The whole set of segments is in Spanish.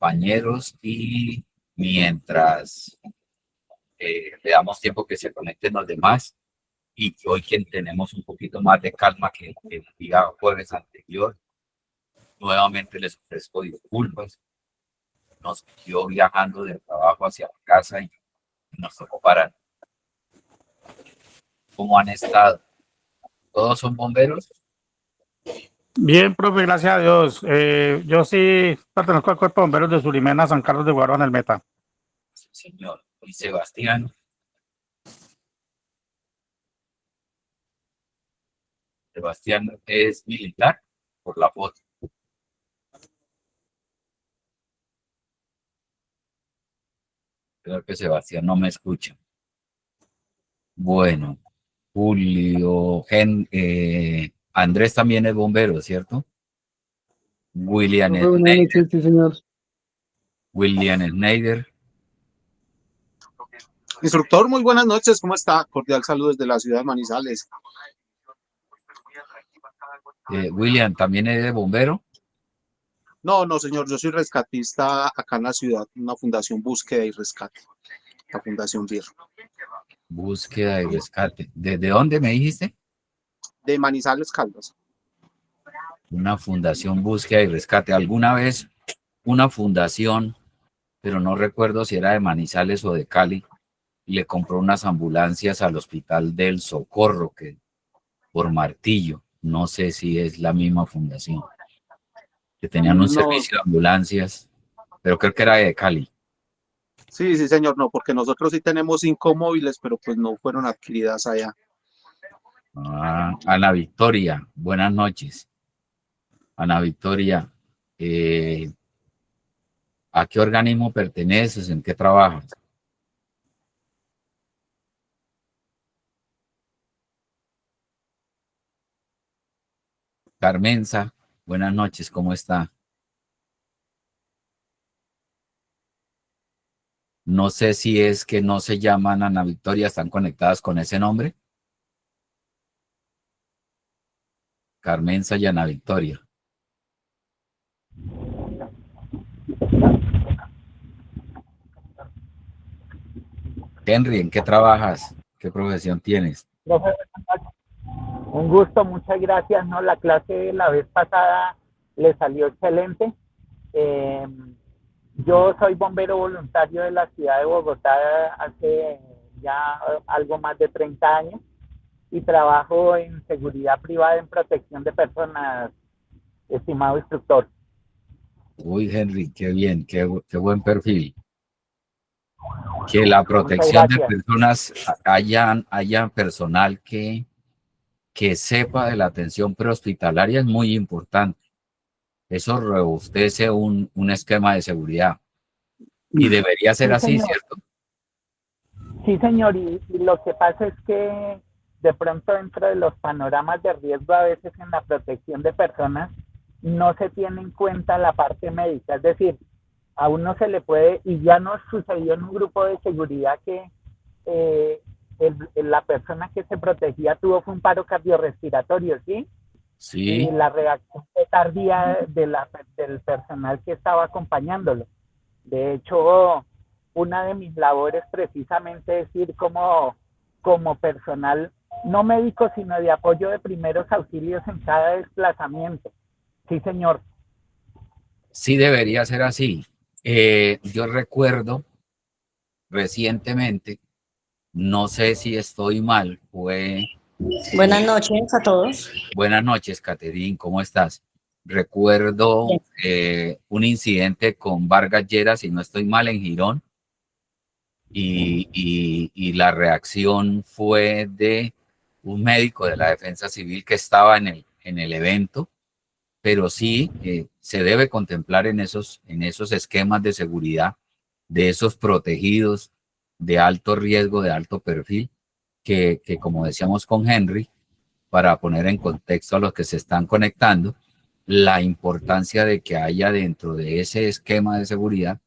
compañeros y mientras le damos tiempo que se conecten los demás y que hoy que tenemos un poquito más de calma que el día jueves anterior, nuevamente les ofrezco disculpas. Nos siguió viajando del trabajo hacia la casa y nos tocó parar. ¿Cómo han estado? ¿Todos son bomberos? Bien, profe, gracias a Dios. Yo sí pertenezco al Cuerpo de Bomberos de Surimena, San Carlos de Guarón, el Meta. Señor. Y Sebastián. Sebastián es militar por la foto. Creo que Sebastián no me escucha. Bueno, Julio, Andrés también es bombero, ¿cierto? William Schneider. Sí, señor. William Schneider. Instructor, muy buenas noches, ¿cómo está? Cordial saludo desde la ciudad de Manizales. William, ¿también es de bombero? No, señor, yo soy rescatista acá en la ciudad, una fundación Búsqueda y Rescate, la Fundación BIR. Búsqueda y rescate. ¿Desde dónde me dijiste? De Manizales, Caldas. Una fundación Búsqueda y Rescate. ¿Alguna vez una fundación, pero no recuerdo si era de Manizales o de Cali, le compró unas ambulancias al Hospital del Socorro, que por Martillo? No sé si es la misma fundación, que tenían un servicio de ambulancias, pero creo que era de Cali. Sí, señor, no, porque nosotros sí tenemos 5 móviles, pero pues no fueron adquiridas allá. Ana Victoria, buenas noches. Ana Victoria, ¿a qué organismo perteneces? ¿En qué trabajas? Carmenza, buenas noches, ¿cómo está? No sé si es que no se llaman Ana Victoria, ¿están conectadas con ese nombre? Carmenza y Ana Victoria. Henry, ¿en qué trabajas? ¿Qué profesión tienes? Un gusto, muchas gracias. No, la clase la vez pasada le salió excelente. Yo soy bombero voluntario de la ciudad de Bogotá hace ya algo más de 30 años y trabajo en seguridad privada en protección de personas, estimado instructor. Uy, Henry, qué bien, qué buen perfil. Que la protección de personas, haya personal que sepa de la atención prehospitalaria es muy importante. Eso robustece un esquema de seguridad. Y debería ser así, señor. ¿cierto? Sí, señor, y lo que pasa es que de pronto dentro de los panoramas de riesgo a veces en la protección de personas no se tiene en cuenta la parte médica, es decir, a uno se le puede, y ya nos sucedió en un grupo de seguridad que la persona que se protegía tuvo un paro cardiorrespiratorio, ¿sí? Sí. Y la reacción tardía del personal que estaba acompañándolo. De hecho, una de mis labores precisamente es ir como personal, no médico, sino de apoyo de primeros auxilios en cada desplazamiento. Sí, señor. Sí, debería ser así. Yo recuerdo recientemente, no sé si estoy mal, fue... Buenas noches a todos. Buenas noches, Caterín, ¿cómo estás? Recuerdo un incidente con Vargas Lleras, si no estoy mal, en Girón, y la reacción fue de un médico de la Defensa Civil que estaba en el evento, pero sí se debe contemplar en esos esquemas de seguridad, de esos protegidos de alto riesgo, de alto perfil, que como decíamos con Henry, para poner en contexto a los que se están conectando, la importancia de que haya dentro de ese esquema de seguridad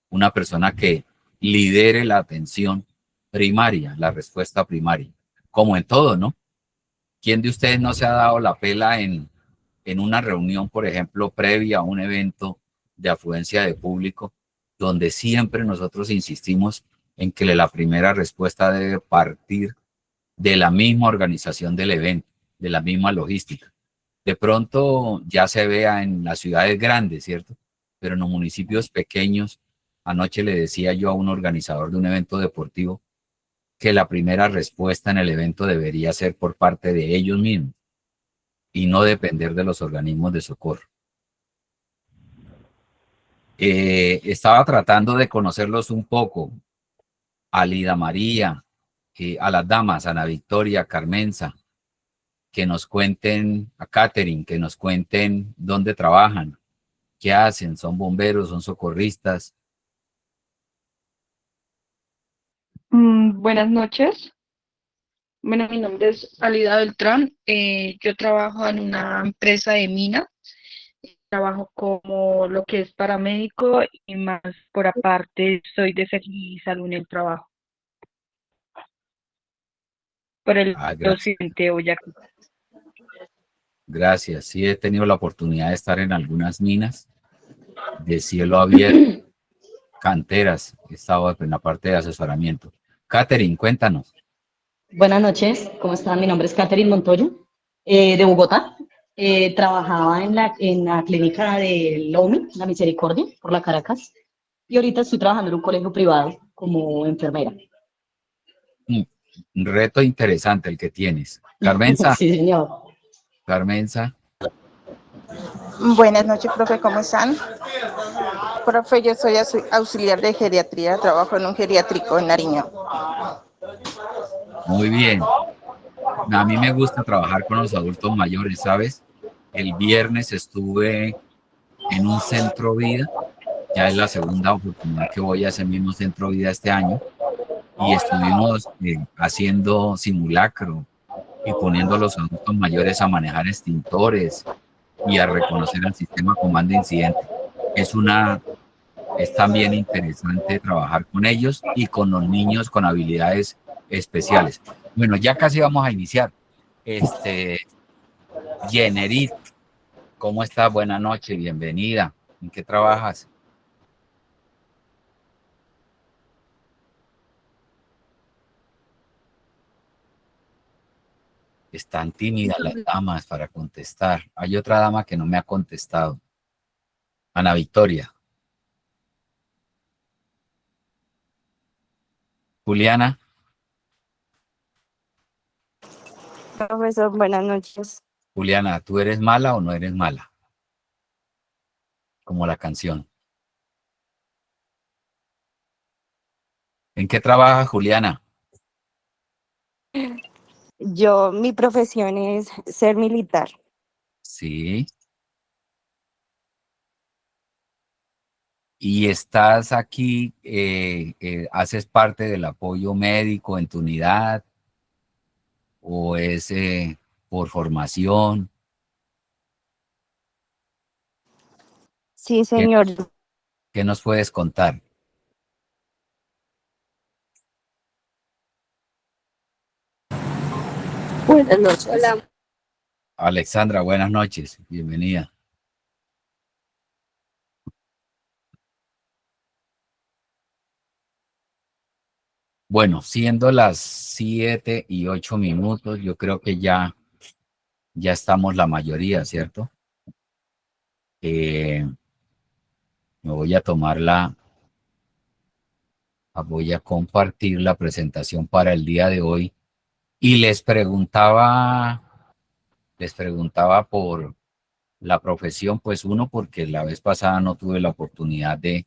una persona que lidere la atención primaria, la respuesta primaria, como en todo, ¿no? ¿Quién de ustedes no se ha dado la pela en una reunión, por ejemplo, previa a un evento de afluencia de público, donde siempre nosotros insistimos en que la primera respuesta debe partir de la misma organización del evento, de la misma logística. De pronto ya se vea en las ciudades grandes, ¿cierto? Pero en los municipios pequeños, anoche le decía yo a un organizador de un evento deportivo que la primera respuesta en el evento debería ser por parte de ellos mismos y no depender de los organismos de socorro. Estaba tratando de conocerlos un poco, a Lida María, a las damas, Ana Victoria, Carmenza, que nos cuenten, a Catherine, que nos cuenten dónde trabajan, qué hacen, son bomberos, son socorristas. Buenas noches. Bueno, mi nombre es Alida Beltrán. Yo trabajo en una empresa de mina. Trabajo como lo que es paramédico y más por aparte soy de salud en el trabajo. Por el Gracias. occidente Boyacá. Gracias. Sí, he tenido la oportunidad de estar en algunas minas de cielo abierto, canteras. He estado en la parte de asesoramiento. Catherine, cuéntanos. Buenas noches, ¿cómo están? Mi nombre es Catherine Montoyo, de Bogotá. Trabajaba en la clínica de LOMI, La Misericordia, por la Caracas, y ahorita estoy trabajando en un colegio privado como enfermera. Un reto interesante el que tienes. Carmenza. Sí, señor. Carmenza. Buenas noches, profe, ¿cómo están? Profe, yo soy auxiliar de geriatría, trabajo en un geriátrico en Nariño. Muy bien. A mí me gusta trabajar con los adultos mayores, ¿sabes? El viernes estuve en un centro vida, ya es la segunda oportunidad que voy a ese mismo centro vida este año, y estuvimos haciendo simulacro y poniendo a los adultos mayores a manejar extintores y a reconocer el sistema comando incidente. Es también interesante trabajar con ellos y con los niños con habilidades especiales. Bueno, ya casi vamos a iniciar. Jenerit, ¿cómo estás? Buenas noches, bienvenida. ¿En qué trabajas? Están tímidas las damas para contestar. Hay otra dama que no me ha contestado. Ana Victoria. Juliana. Profesor, buenas noches. Juliana, ¿tú eres mala o no eres mala? Como la canción. ¿En qué trabajas, Juliana? Mi profesión es ser militar. Sí. Y estás aquí, haces parte del apoyo médico en tu unidad, o es por formación. Sí, señor. ¿Qué nos puedes contar? Buenas noches. Hola. Alexandra, buenas noches, bienvenida. Bueno, siendo las 7:08, yo creo que ya estamos la mayoría, ¿cierto? Me voy a voy a compartir la presentación para el día de hoy y les preguntaba por la profesión, pues uno, porque la vez pasada no tuve la oportunidad de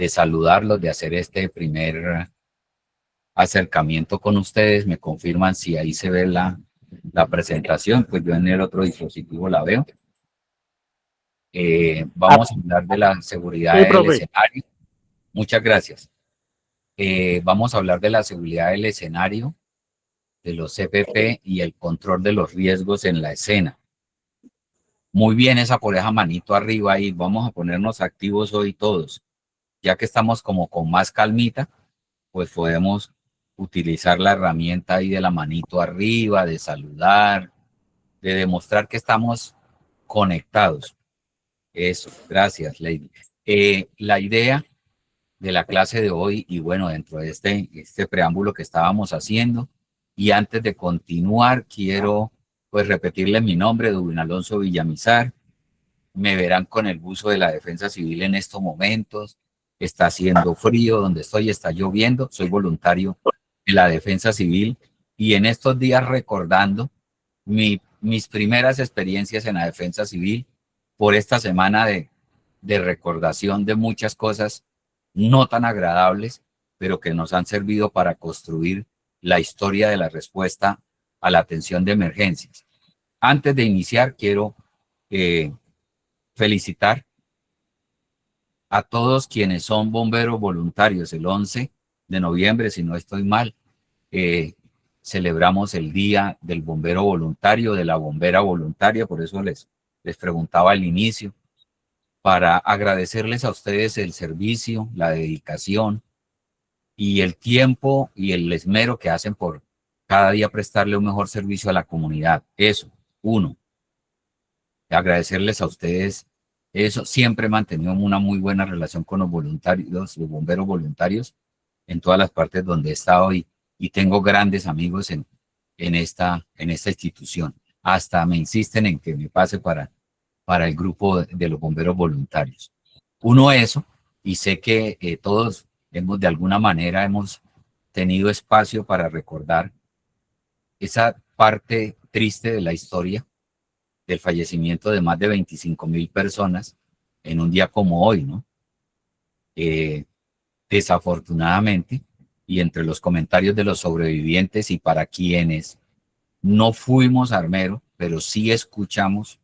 saludarlos, de hacer este primer acercamiento con ustedes. Me confirman si ahí se ve la presentación, pues yo en el otro dispositivo la veo. Vamos a hablar de la seguridad del escenario. Muchas gracias. Vamos a hablar de la seguridad del escenario, de los CPP y el control de los riesgos en la escena. Muy bien, esa por esa manito arriba ahí. Vamos a ponernos activos hoy todos. Ya que estamos como con más calmita, pues podemos utilizar la herramienta ahí de la manito arriba, de saludar, de demostrar que estamos conectados. Eso, gracias, Lady. La idea de la clase de hoy, y bueno, dentro de este preámbulo que estábamos haciendo, y antes de continuar, quiero pues repetirles mi nombre, Edwin Alonso Villamizar. Me verán con el buzo de la Defensa Civil en estos momentos. Está haciendo frío, donde estoy está lloviendo. Soy voluntario de la Defensa Civil y en estos días recordando mis primeras experiencias en la Defensa Civil por esta semana de recordación de muchas cosas no tan agradables, pero que nos han servido para construir la historia de la respuesta a la atención de emergencias. Antes de iniciar, quiero felicitar a todos quienes son bomberos voluntarios. El 11 de noviembre, si no estoy mal, celebramos el Día del Bombero Voluntario, de la bombera voluntaria, por eso les preguntaba al inicio, para agradecerles a ustedes el servicio, la dedicación y el tiempo y el esmero que hacen por cada día prestarle un mejor servicio a la comunidad. Eso, uno. Agradecerles a ustedes eso. Siempre he mantenido una muy buena relación con los voluntarios, los bomberos voluntarios en todas las partes donde he estado y tengo grandes amigos en esta institución. Hasta me insisten en que me pase para el grupo de los bomberos voluntarios. Uno, eso, y sé que todos de alguna manera hemos tenido espacio para recordar esa parte triste de la historia del fallecimiento de más de 25,000 personas en un día como hoy, ¿no? Desafortunadamente, y entre los comentarios de los sobrevivientes y para quienes no fuimos armeros, pero sí escuchamos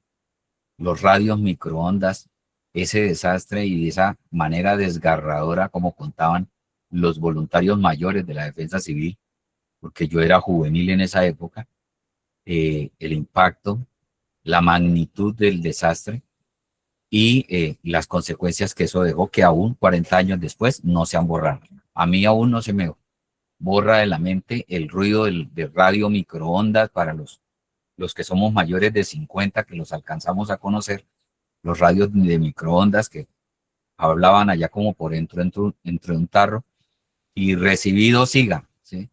los radios microondas, ese desastre y esa manera desgarradora como contaban los voluntarios mayores de la Defensa Civil, porque yo era juvenil en esa época, el impacto, la magnitud del desastre y las consecuencias que eso dejó, que aún 40 años después no se han borrado. A mí aún no se me borra de la mente el ruido del radio microondas para los que somos mayores de 50, que los alcanzamos a conocer, los radios de microondas que hablaban allá como por entre un tarro y recibido siga, ¿sí?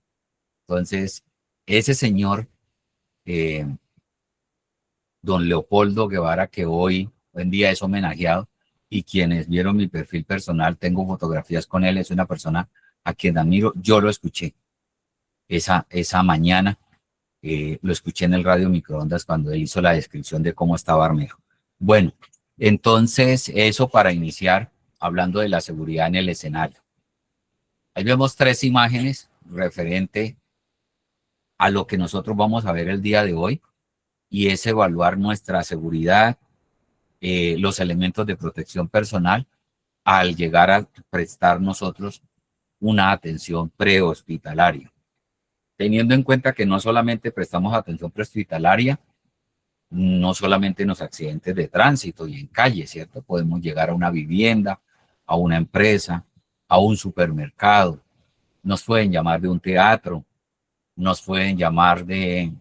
Entonces, ese señor, don Leopoldo Guevara, que hoy en día es homenajeado, y quienes vieron mi perfil personal, tengo fotografías con él, es una persona a quien admiro. Yo lo escuché esa mañana, lo escuché en el radio microondas cuando él hizo la descripción de cómo estaba Armejo. Bueno, entonces eso para iniciar hablando de la seguridad en el escenario. Ahí vemos 3 imágenes referente a lo que nosotros vamos a ver el día de hoy, y es evaluar nuestra seguridad, los elementos de protección personal al llegar a prestar nosotros una atención prehospitalaria. Teniendo en cuenta que no solamente prestamos atención prehospitalaria, no solamente en los accidentes de tránsito y en calle, ¿cierto? Podemos llegar a una vivienda, a una empresa, a un supermercado, nos pueden llamar de un teatro, nos pueden llamar de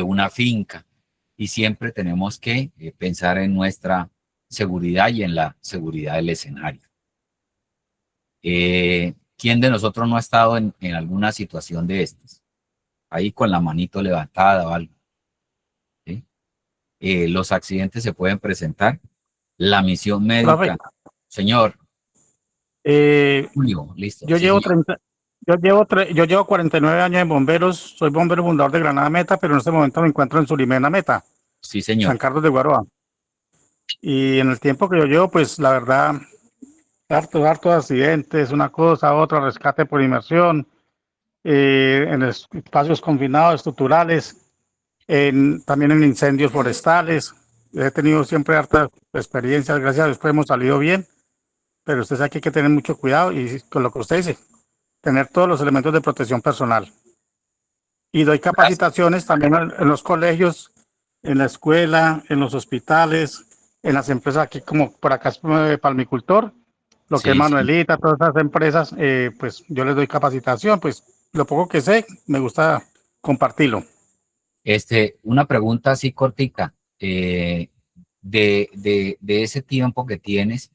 una finca, y siempre tenemos que pensar en nuestra seguridad y en la seguridad del escenario. ¿Quién de nosotros no ha estado en alguna situación de estas? Ahí con la manito levantada o algo. ¿Sí? Los accidentes se pueden presentar. La misión médica. Profe, señor. Julio, listo. Yo Sí, llevo señor. yo llevo 49 años en bomberos, soy bombero fundador de Granada Meta, pero en este momento me encuentro en Sulimena Meta, Sí, señor. San Carlos de Guaroa. Y en el tiempo que yo llevo, pues la verdad, hartos accidentes, una cosa, otra, rescate por inmersión, en espacios confinados, estructurales, también en incendios forestales. He tenido siempre hartas experiencias, gracias a Dios pues, hemos salido bien, pero usted sabe que hay que tener mucho cuidado y con lo que usted dice, tener todos los elementos de protección personal. Y doy capacitaciones también en los colegios, en la escuela, en los hospitales, en las empresas aquí como por acá es Palmicultor, lo que es Sí, Manuelita, todas esas empresas, pues yo les doy capacitación, pues lo poco que sé, me gusta compartirlo. Una pregunta así cortica. de ese tiempo que tienes,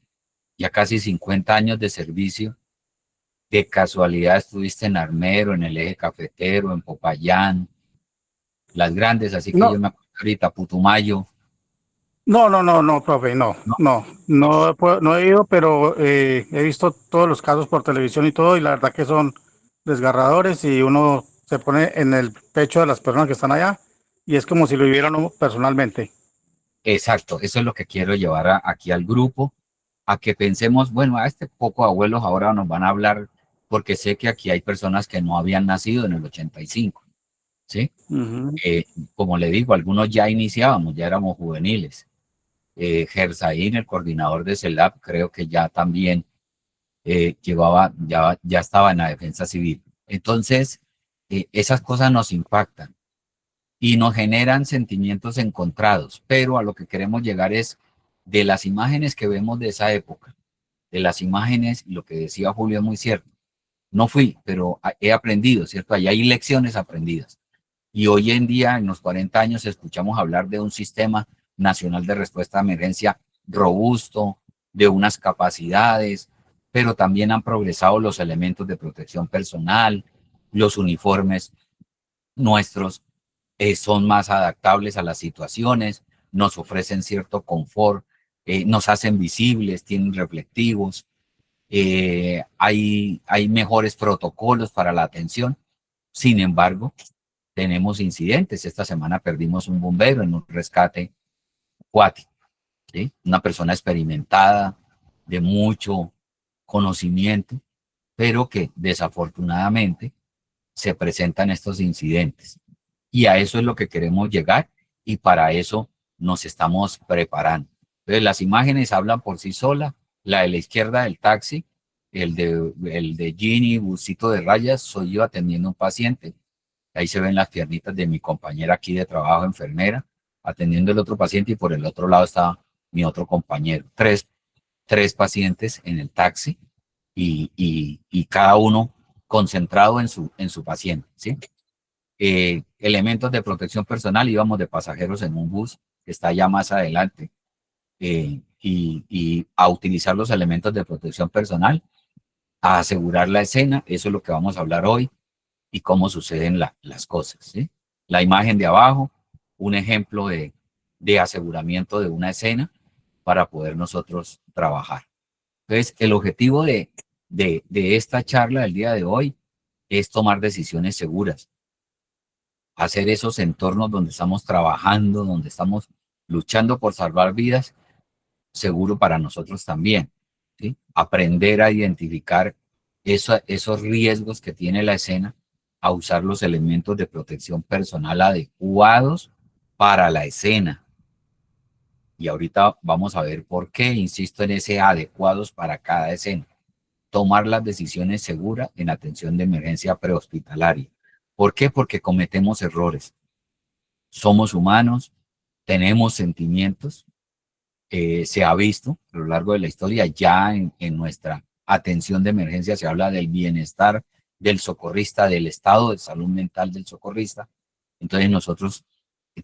ya casi 50 años de servicio, de casualidad estuviste en Armero, en el Eje Cafetero, en Popayán, las grandes, así que yo No, me acuerdo ahorita, Putumayo, no, profe, ¿no? no he ido, pero he visto todos los casos por televisión y todo, y la verdad que son desgarradores y uno se pone en el pecho de las personas que están allá y es como si lo vivieran uno personalmente. Exacto, eso es lo que quiero llevar aquí al grupo, a que pensemos, bueno, a este poco abuelos ahora nos van a hablar, porque sé que aquí hay personas que no habían nacido en el 85, ¿sí? Ujú. Eh, Como le digo, algunos ya iniciábamos, ya éramos juveniles. Gersaín, el coordinador de CELAP, creo que ya también ya estaba en la defensa civil. Entonces, esas cosas nos impactan y nos generan sentimientos encontrados, pero a lo que queremos llegar es de las imágenes que vemos de esa época, de las imágenes, lo que decía Julio es muy cierto. No fui, pero he aprendido, ¿cierto? Allá hay lecciones aprendidas. Y hoy en día, en los 40 años, escuchamos hablar de un sistema nacional de respuesta a emergencia robusto, de unas capacidades, pero también han progresado los elementos de protección personal, los uniformes nuestros son más adaptables a las situaciones, nos ofrecen cierto confort, nos hacen visibles, tienen reflectivos, hay mejores protocolos para la atención. Sin embargo, tenemos incidentes. Esta semana perdimos un bombero en un rescate acuático, ¿sí? Una persona experimentada, de mucho conocimiento, pero que desafortunadamente se presentan estos incidentes. Y a eso es lo que queremos llegar y para eso nos estamos preparando. Entonces, las imágenes hablan por sí solas. La de la izquierda del taxi, el de Ginny, busito de rayas, soy yo atendiendo a un paciente. Ahí se ven las piernitas de mi compañera aquí de trabajo, enfermera, atendiendo el otro paciente y por el otro lado está mi otro compañero. Tres pacientes en el taxi y cada uno concentrado en su paciente, ¿sí? Elementos de protección personal, íbamos de pasajeros en un bus que está ya más adelante y a utilizar los elementos de protección personal, a asegurar la escena, eso es lo que vamos a hablar hoy y cómo suceden las cosas, ¿sí? La imagen de abajo, un ejemplo de aseguramiento de una escena para poder nosotros trabajar. Entonces, el objetivo de esta charla del día de hoy es tomar decisiones seguras, hacer esos entornos donde estamos trabajando, donde estamos luchando por salvar vidas, seguro para nosotros también, ¿sí? Aprender a identificar esos riesgos que tiene la escena, a usar los elementos de protección personal adecuados para la escena. Y ahorita vamos a ver por qué insisto en ese adecuados para cada escena. Tomar las decisiones seguras en atención de emergencia prehospitalaria. ¿Por qué? Porque cometemos errores. Somos humanos, tenemos sentimientos, se ha visto a lo largo de la historia, ya en nuestra atención de emergencia se habla del bienestar del socorrista, del estado de salud mental del socorrista. Entonces nosotros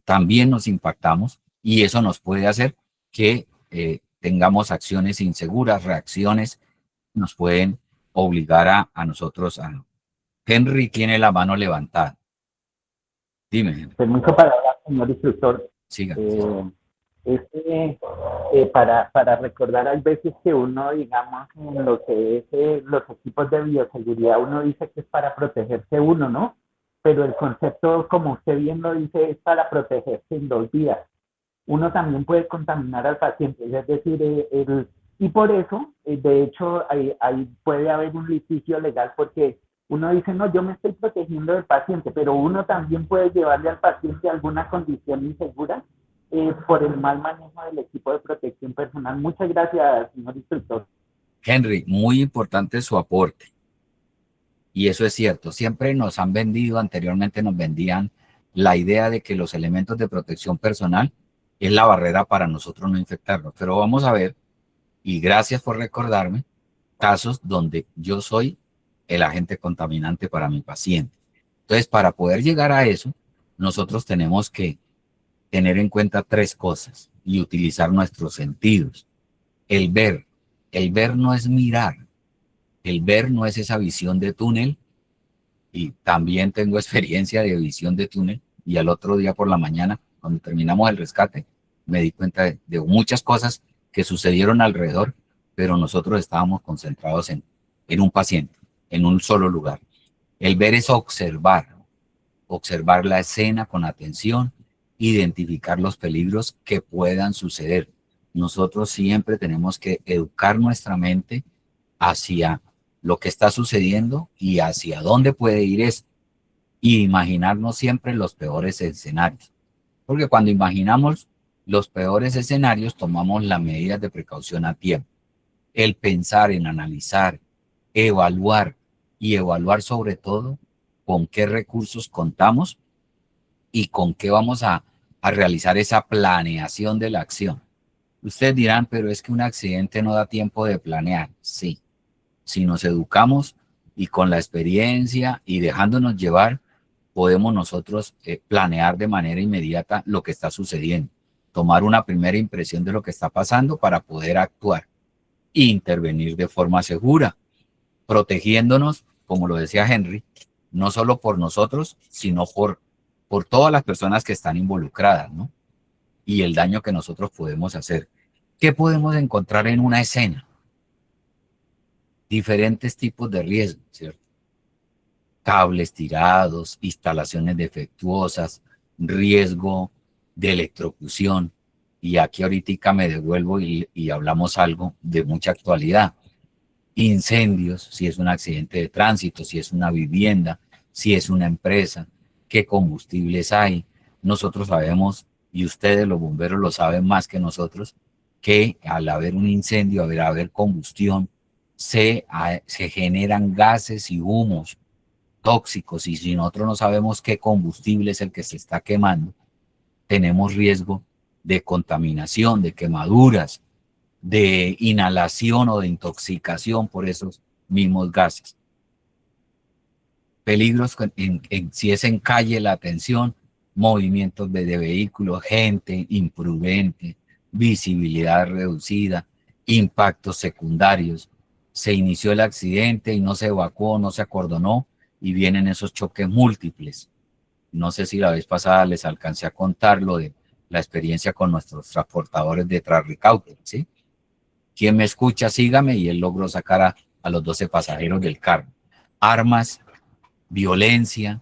también nos impactamos y eso nos puede hacer que tengamos acciones inseguras, reacciones, nos pueden obligar a nosotros a... Henry tiene la mano levantada. Dime, Henry. Permiso para hablar, señor instructor. Siga. Es que para recordar, hay veces que uno, digamos, en lo que es los equipos de bioseguridad, uno dice que es para protegerse uno, ¿no? Pero el concepto, como usted bien lo dice, es para protegerse en 2 vías. Uno también puede contaminar al paciente, es decir, y por eso, de hecho, ahí puede haber un litigio legal porque uno dice, no, yo me estoy protegiendo del paciente, pero uno también puede llevarle al paciente alguna condición insegura por el mal manejo del equipo de protección personal. Muchas gracias, señor instructor. Henry, muy importante su aporte. Y eso es cierto. Siempre nos han vendido, anteriormente nos vendían la idea de que los elementos de protección personal es la barrera para nosotros no infectarnos. Pero vamos a ver, y gracias por recordarme, casos donde yo soy el agente contaminante para mi paciente. Entonces, para poder llegar a eso, nosotros tenemos que tener en cuenta 3 cosas. y utilizar nuestros sentidos. El ver no es mirar, el ver no es esa visión de túnel, y también tengo experiencia de visión de túnel, y al otro día por la mañana, cuando terminamos el rescate, me di cuenta de muchas cosas que sucedieron alrededor, pero nosotros estábamos concentrados en un paciente, en un solo lugar. El ver es observar la escena con atención, identificar los peligros que puedan suceder. Nosotros siempre tenemos que educar nuestra mente hacia lo que está sucediendo y hacia dónde puede ir esto. Y imaginarnos siempre los peores escenarios. Porque cuando imaginamos los peores escenarios, tomamos las medidas de precaución a tiempo. El pensar en analizar, evaluar y evaluar sobre todo con qué recursos contamos y con qué vamos a realizar esa planeación de la acción. Ustedes dirán, pero es que un accidente no da tiempo de planear. Sí, si nos educamos y con la experiencia y dejándonos llevar, podemos nosotros planear de manera inmediata lo que está sucediendo, tomar una primera impresión de lo que está pasando para poder actuar e intervenir de forma segura, protegiéndonos, como lo decía Henry, no solo por nosotros, sino por todas las personas que están involucradas, ¿no? Y el daño que nosotros podemos hacer. ¿Qué podemos encontrar en una escena? Diferentes tipos de riesgos, ¿cierto? Cables tirados, instalaciones defectuosas, riesgo de electrocución. Y aquí ahorita me devuelvo y hablamos algo de mucha actualidad. Incendios, si es un accidente de tránsito, si es una vivienda, si es una empresa, qué combustibles hay. Nosotros sabemos, y ustedes los bomberos lo saben más que nosotros, que al haber un incendio, al haber combustión, se generan gases y humos tóxicos, y si nosotros no sabemos qué combustible es el que se está quemando, tenemos riesgo de contaminación, de quemaduras, de inhalación o de intoxicación por esos mismos gases. Peligros si es en calle, la atención, movimientos de vehículos, gente imprudente, visibilidad reducida, impactos secundarios. Se inició el accidente y no se evacuó, no se acordonó, y vienen esos choques múltiples. No sé si la vez pasada les alcancé a contar lo de la experiencia con nuestros transportadores de Trasricauque, ¿sí? Quien me escucha, sígame, y él logró sacar a los 12 pasajeros del carro. Armas, violencia.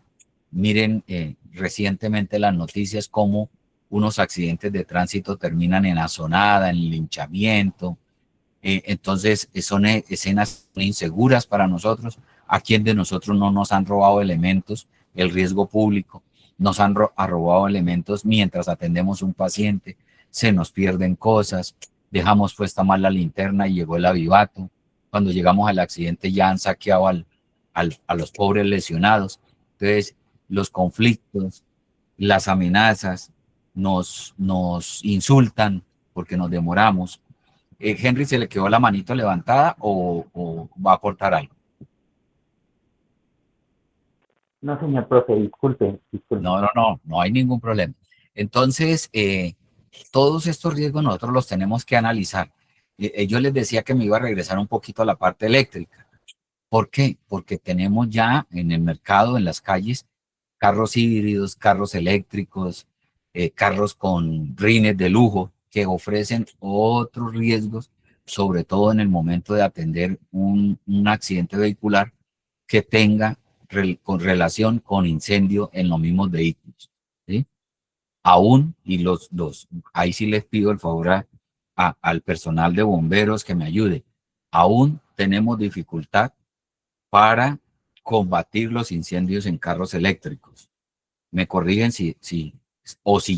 Miren recientemente las noticias como unos accidentes de tránsito terminan en azonada, en linchamiento. Entonces son escenas inseguras para nosotros. ¿A quién de nosotros no nos han robado elementos? El riesgo público. Nos han robado elementos mientras atendemos un paciente. Se nos pierden cosas. Dejamos puesta mal la linterna y llegó el avivato. Cuando llegamos al accidente ya han saqueado a los pobres lesionados. Entonces, los conflictos, las amenazas, nos insultan porque nos demoramos. Henry, ¿se le quedó la manito levantada o va a aportar algo? No, señor profe, disculpe. No hay ningún problema. Entonces, todos estos riesgos nosotros los tenemos que analizar. Yo les decía que me iba a regresar un poquito a la parte eléctrica. ¿Por qué? Porque tenemos ya en el mercado, en las calles, carros híbridos, carros eléctricos, carros con rines de lujo que ofrecen otros riesgos, sobre todo en el momento de atender un accidente vehicular que tenga con relación con incendio en los mismos vehículos, ¿sí? Aún, y ahí sí les pido el favor al personal de bomberos que me ayude, aún tenemos dificultad para combatir los incendios en carros eléctricos. Me corrigen si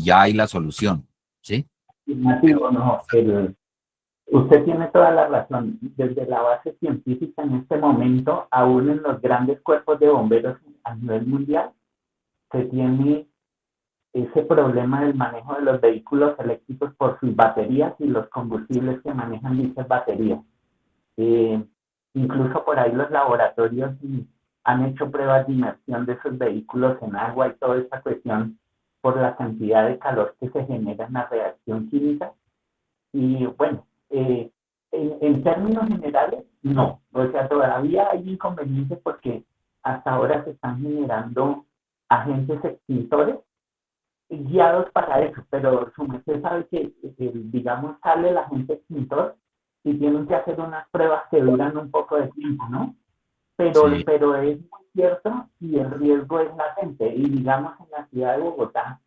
ya hay la solución, ¿sí? Afirmativo, no, usted tiene toda la razón. Desde la base científica en este momento, aún en los grandes cuerpos de bomberos a nivel mundial, se tiene ese problema del manejo de los vehículos eléctricos por sus baterías y los combustibles que manejan dichas baterías. Incluso por ahí los laboratorios han hecho pruebas de inmersión de esos vehículos en agua y toda esta cuestión por la cantidad de calor que se genera en la reacción química Y bueno, en términos generales, no. O sea, todavía hay inconvenientes porque hasta ahora se están generando agentes extintores guiados para eso, pero su merced sabe que, digamos, sale el agente extintor y tienen que hacer unas pruebas que duran un poco de tiempo, ¿no? Sí. Pero es muy cierto y el riesgo es latente. Y digamos, en la ciudad de Bogotá,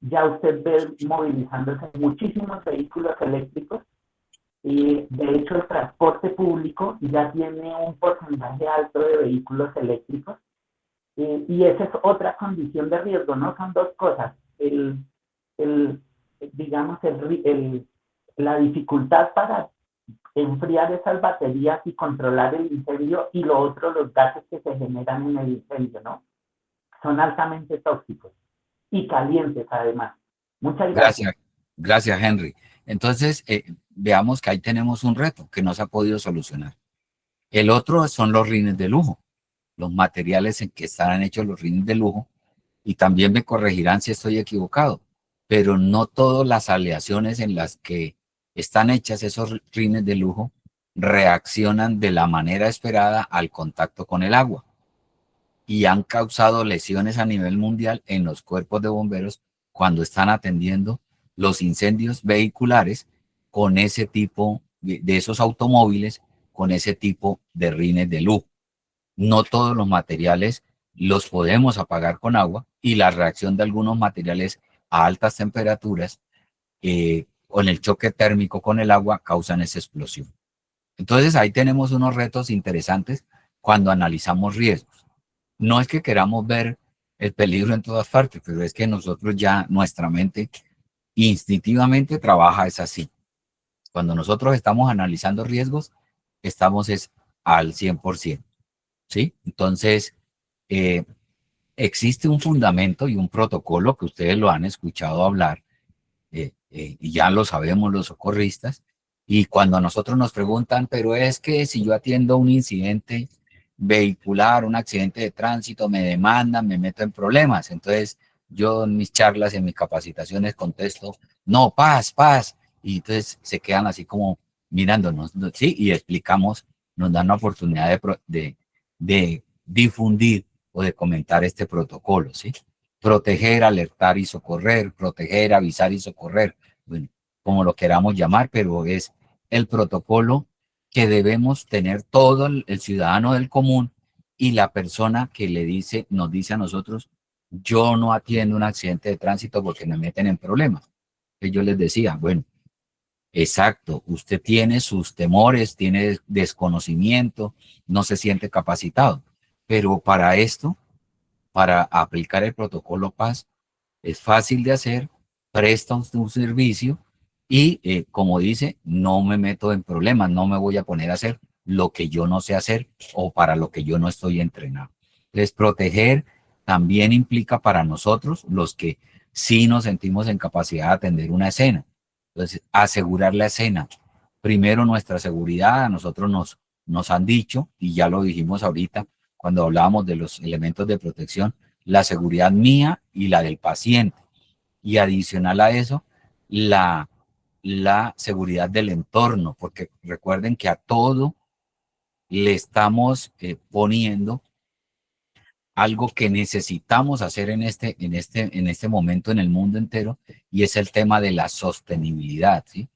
ya usted ve movilizándose muchísimos vehículos eléctricos y de hecho el transporte público ya tiene un porcentaje alto de vehículos eléctricos y esa es otra condición de riesgo, ¿no? Son dos cosas. El, digamos, la dificultad para enfriar esas baterías y controlar el incendio y lo otro, los gases que se generan en el incendio, ¿no? Son altamente tóxicos y calientes además. Muchas gracias. Gracias, gracias Henry. Entonces, veamos que ahí tenemos un reto que no se ha podido solucionar. El otro son los rines de lujo, los materiales en que están hechos los rines de lujo, y también me corregirán si estoy equivocado, pero no todas las aleaciones en las que están hechas esos rines de lujo reaccionan de la manera esperada al contacto con el agua y han causado lesiones a nivel mundial en los cuerpos de bomberos cuando están atendiendo los incendios vehiculares con ese tipo de esos automóviles, con ese tipo de rines de lujo. No todos los materiales los podemos apagar con agua y la reacción de algunos materiales a altas temperaturas o en el choque térmico con el agua causan esa explosión. Entonces ahí tenemos unos retos interesantes cuando analizamos riesgos. No es que queramos ver el peligro en todas partes, pero es que nosotros ya, nuestra mente instintivamente trabaja es así. Cuando nosotros estamos analizando riesgos, estamos es al 100%, ¿sí? Entonces, existe un fundamento y un protocolo que ustedes lo han escuchado hablar, y ya lo sabemos los socorristas, y cuando a nosotros nos preguntan, pero es que si yo atiendo un incidente vehicular, un accidente de tránsito, me demandan, me meto en problemas. Entonces, yo en mis charlas, en mis capacitaciones contesto, no, paz, paz. Y entonces se quedan así como mirándonos, ¿sí? Y explicamos, nos dan la oportunidad de difundir o de comentar este protocolo, ¿sí? Proteger, alertar y socorrer, proteger, avisar y socorrer, bueno, como lo queramos llamar, pero es el protocolo que debemos tener todo el ciudadano del común y la persona que le dice, nos dice a nosotros, yo no atiendo un accidente de tránsito porque me meten en problemas. Que yo les decía, bueno, exacto, usted tiene sus temores, tiene desconocimiento, no se siente capacitado, pero para esto, para aplicar el protocolo Paz, es fácil de hacer, presta un servicio y, como dice, no me meto en problemas, no me voy a poner a hacer lo que yo no sé hacer o para lo que yo no estoy entrenado. Entonces, proteger también implica para nosotros, los que sí nos sentimos en capacidad de atender una escena. Entonces, asegurar la escena. Primero, nuestra seguridad, a nosotros nos han dicho, y ya lo dijimos ahorita cuando hablábamos de los elementos de protección, la seguridad mía y la del paciente. Y adicional a eso, la seguridad del entorno, porque recuerden que a todo le estamos poniendo algo que necesitamos hacer en este momento en el mundo entero, y es el tema de la sostenibilidad, ¿sí?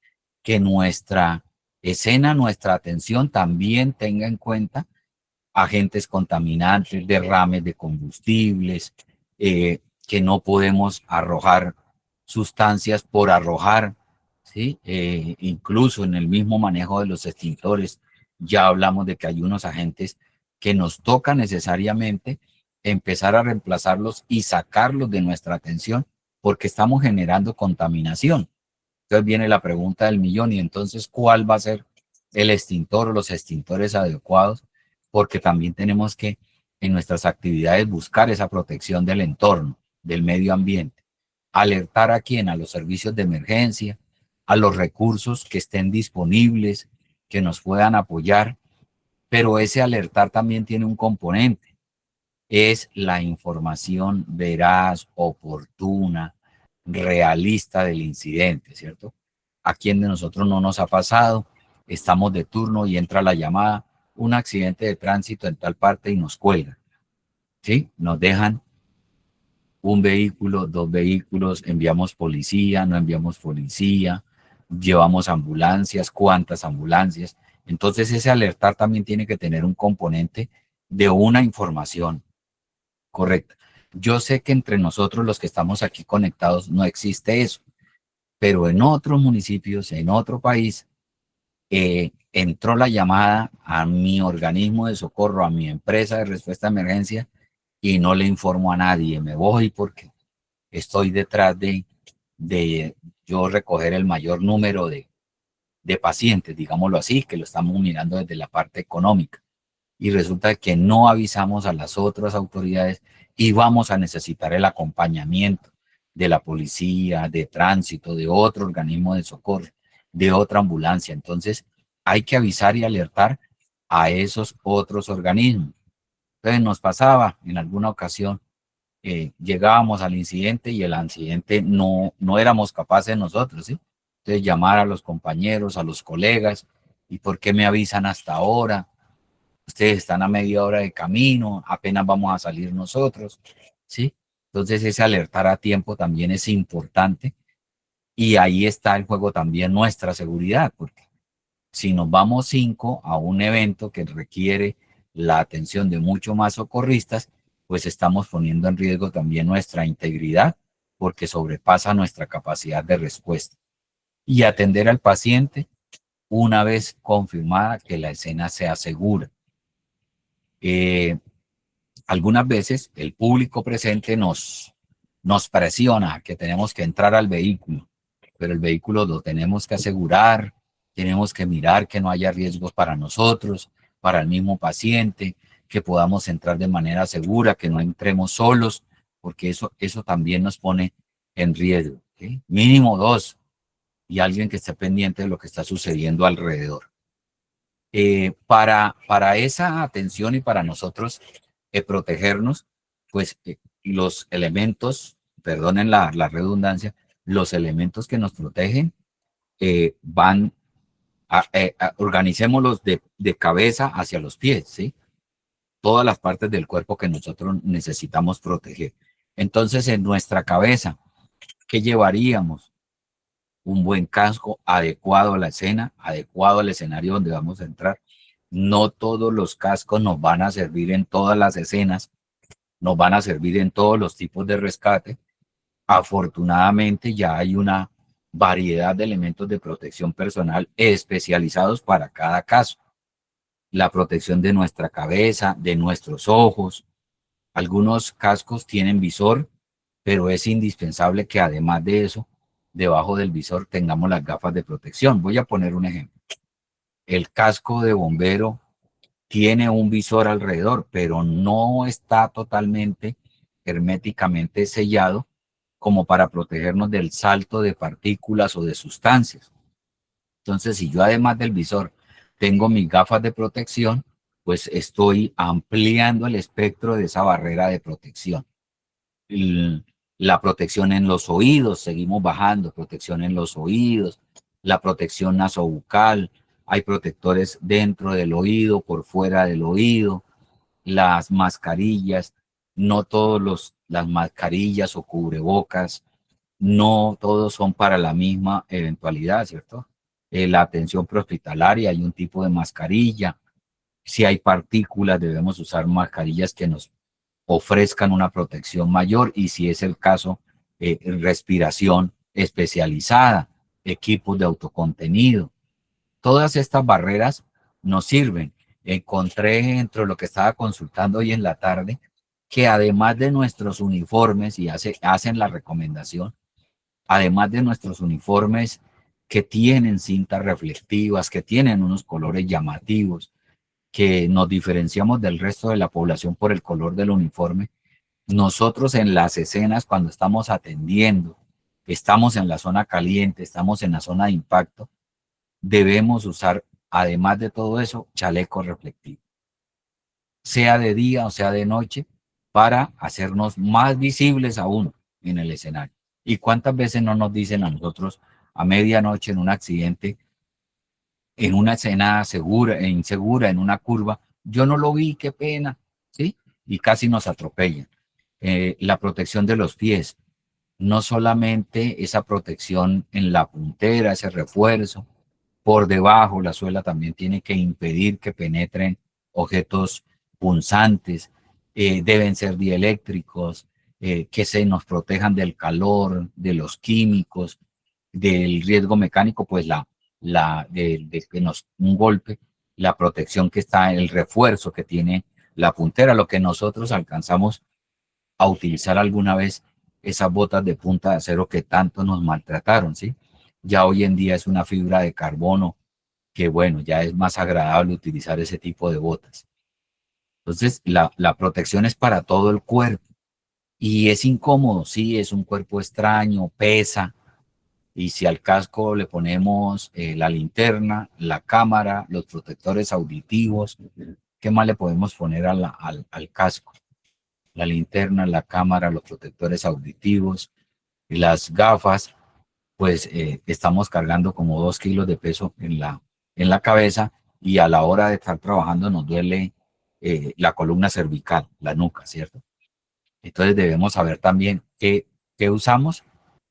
Que nuestra escena, nuestra atención también tenga en cuenta agentes contaminantes, derrames de combustibles, que no podemos arrojar sustancias por arrojar, ¿sí? Incluso en el mismo manejo de los extintores, ya hablamos de que hay unos agentes que nos toca necesariamente empezar a reemplazarlos y sacarlos de nuestra atención porque estamos generando contaminación. Entonces viene la pregunta del millón, y entonces, ¿cuál va a ser el extintor o los extintores adecuados? Porque también tenemos que en nuestras actividades buscar esa protección del entorno, del medio ambiente. Alertar a quién, a los servicios de emergencia, a los recursos que estén disponibles, que nos puedan apoyar, pero ese alertar también tiene un componente, es la información veraz, oportuna, realista del incidente, ¿cierto? ¿A quién de nosotros no nos ha pasado? Estamos de turno y entra la llamada, un accidente de tránsito en tal parte y nos cuelgan, ¿sí? Nos dejan un vehículo, dos vehículos, enviamos policía, no enviamos policía, llevamos ambulancias, cuántas ambulancias. Entonces ese alertar también tiene que tener un componente de una información correcta. Yo sé que entre nosotros los que estamos aquí conectados no existe eso, pero en otros municipios, en otro país, entró la llamada a mi organismo de socorro, a mi empresa de respuesta a emergencia, y no le informo a nadie, me voy porque estoy detrás de yo recoger el mayor número de pacientes, digámoslo así, que lo estamos mirando desde la parte económica. Y resulta que no avisamos a las otras autoridades y vamos a necesitar el acompañamiento de la policía, de tránsito, de otro organismo de socorro, de otra ambulancia. Entonces, hay que avisar y alertar a esos otros organismos. Entonces, nos pasaba en alguna ocasión, llegábamos al incidente y el incidente no éramos capaces nosotros, ¿sí? Entonces, llamar a los compañeros, a los colegas, ¿y por qué me avisan hasta ahora? Ustedes están a media hora de camino, apenas vamos a salir nosotros, ¿sí? Entonces ese alertar a tiempo también es importante y ahí está en juego también nuestra seguridad, porque si nos vamos 5 a un evento que requiere la atención de mucho más socorristas, pues estamos poniendo en riesgo también nuestra integridad porque sobrepasa nuestra capacidad de respuesta. Y atender al paciente una vez confirmada que la escena sea segura. Algunas veces el público presente nos presiona que tenemos que entrar al vehículo, pero el vehículo lo tenemos que asegurar, tenemos que mirar que no haya riesgos para nosotros, para el mismo paciente, que podamos entrar de manera segura, que no entremos solos, porque eso también nos pone en riesgo, ¿sí? Mínimo 2 y alguien que esté pendiente de lo que está sucediendo alrededor. Para esa atención y para nosotros protegernos, pues los elementos, perdonen la redundancia, los elementos que nos protegen van, organicémoslos de cabeza hacia los pies, ¿sí? Todas las partes del cuerpo que nosotros necesitamos proteger. Entonces, en nuestra cabeza, ¿qué llevaríamos? Un buen casco adecuado a la escena, adecuado al escenario donde vamos a entrar. No todos los cascos nos van a servir en todas las escenas, nos van a servir en todos los tipos de rescate. Afortunadamente ya hay una variedad de elementos de protección personal especializados para cada caso. La protección de nuestra cabeza, de nuestros ojos. Algunos cascos tienen visor, pero es indispensable que además de eso, debajo del visor tengamos las gafas de protección. Voy a poner un ejemplo. El casco de bombero tiene un visor alrededor, pero no está totalmente herméticamente sellado como para protegernos del salto de partículas o de sustancias. Entonces, si yo además del visor tengo mis gafas de protección, pues estoy ampliando el espectro de esa barrera de protección. La protección en los oídos, seguimos bajando, protección en los oídos, la protección nasobucal, hay protectores dentro del oído, por fuera del oído, las mascarillas, no todas las mascarillas o cubrebocas, no todos son para la misma eventualidad, ¿cierto? La atención prehospitalaria, hay un tipo de mascarilla, si hay partículas debemos usar mascarillas que nos ofrezcan una protección mayor y si es el caso, respiración especializada, equipos de autocontenido. Todas estas barreras nos sirven. Encontré dentro de lo que estaba consultando hoy en la tarde que además de nuestros uniformes, y hacen la recomendación, además de nuestros uniformes que tienen cintas reflectivas, que tienen unos colores llamativos, que nos diferenciamos del resto de la población por el color del uniforme, nosotros en las escenas cuando estamos atendiendo, estamos en la zona caliente, estamos en la zona de impacto, debemos usar, además de todo eso, chaleco reflectivo, sea de día o sea de noche, para hacernos más visibles aún en el escenario. ¿Y cuántas veces no nos dicen a nosotros, a medianoche en un accidente, en una escena segura e insegura, en una curva. Yo no lo vi, qué pena, ¿sí? Y casi nos atropellan. La protección de los pies, no solamente esa protección en la puntera, ese refuerzo, por debajo la suela también tiene que impedir que penetren objetos punzantes, deben ser dieléctricos, que se nos protejan del calor, de los químicos, del riesgo mecánico, pues de que un golpe, la protección que está, el refuerzo que tiene la puntera, lo que nosotros alcanzamos a utilizar alguna vez, esas botas de punta de acero que tanto nos maltrataron, ¿sí? Ya hoy en día es una fibra de carbono que, bueno, ya es más agradable utilizar ese tipo de botas. Entonces, la protección es para todo el cuerpo y es incómodo, sí, es un cuerpo extraño, pesa, y si al casco le ponemos la linterna, la cámara, los protectores auditivos, ¿qué más le podemos poner al casco? La linterna, la cámara, los protectores auditivos y las gafas, pues estamos cargando como 2 kilos de peso en la cabeza, y a la hora de estar trabajando nos duele la columna cervical, la nuca, ¿cierto? Entonces debemos saber también qué usamos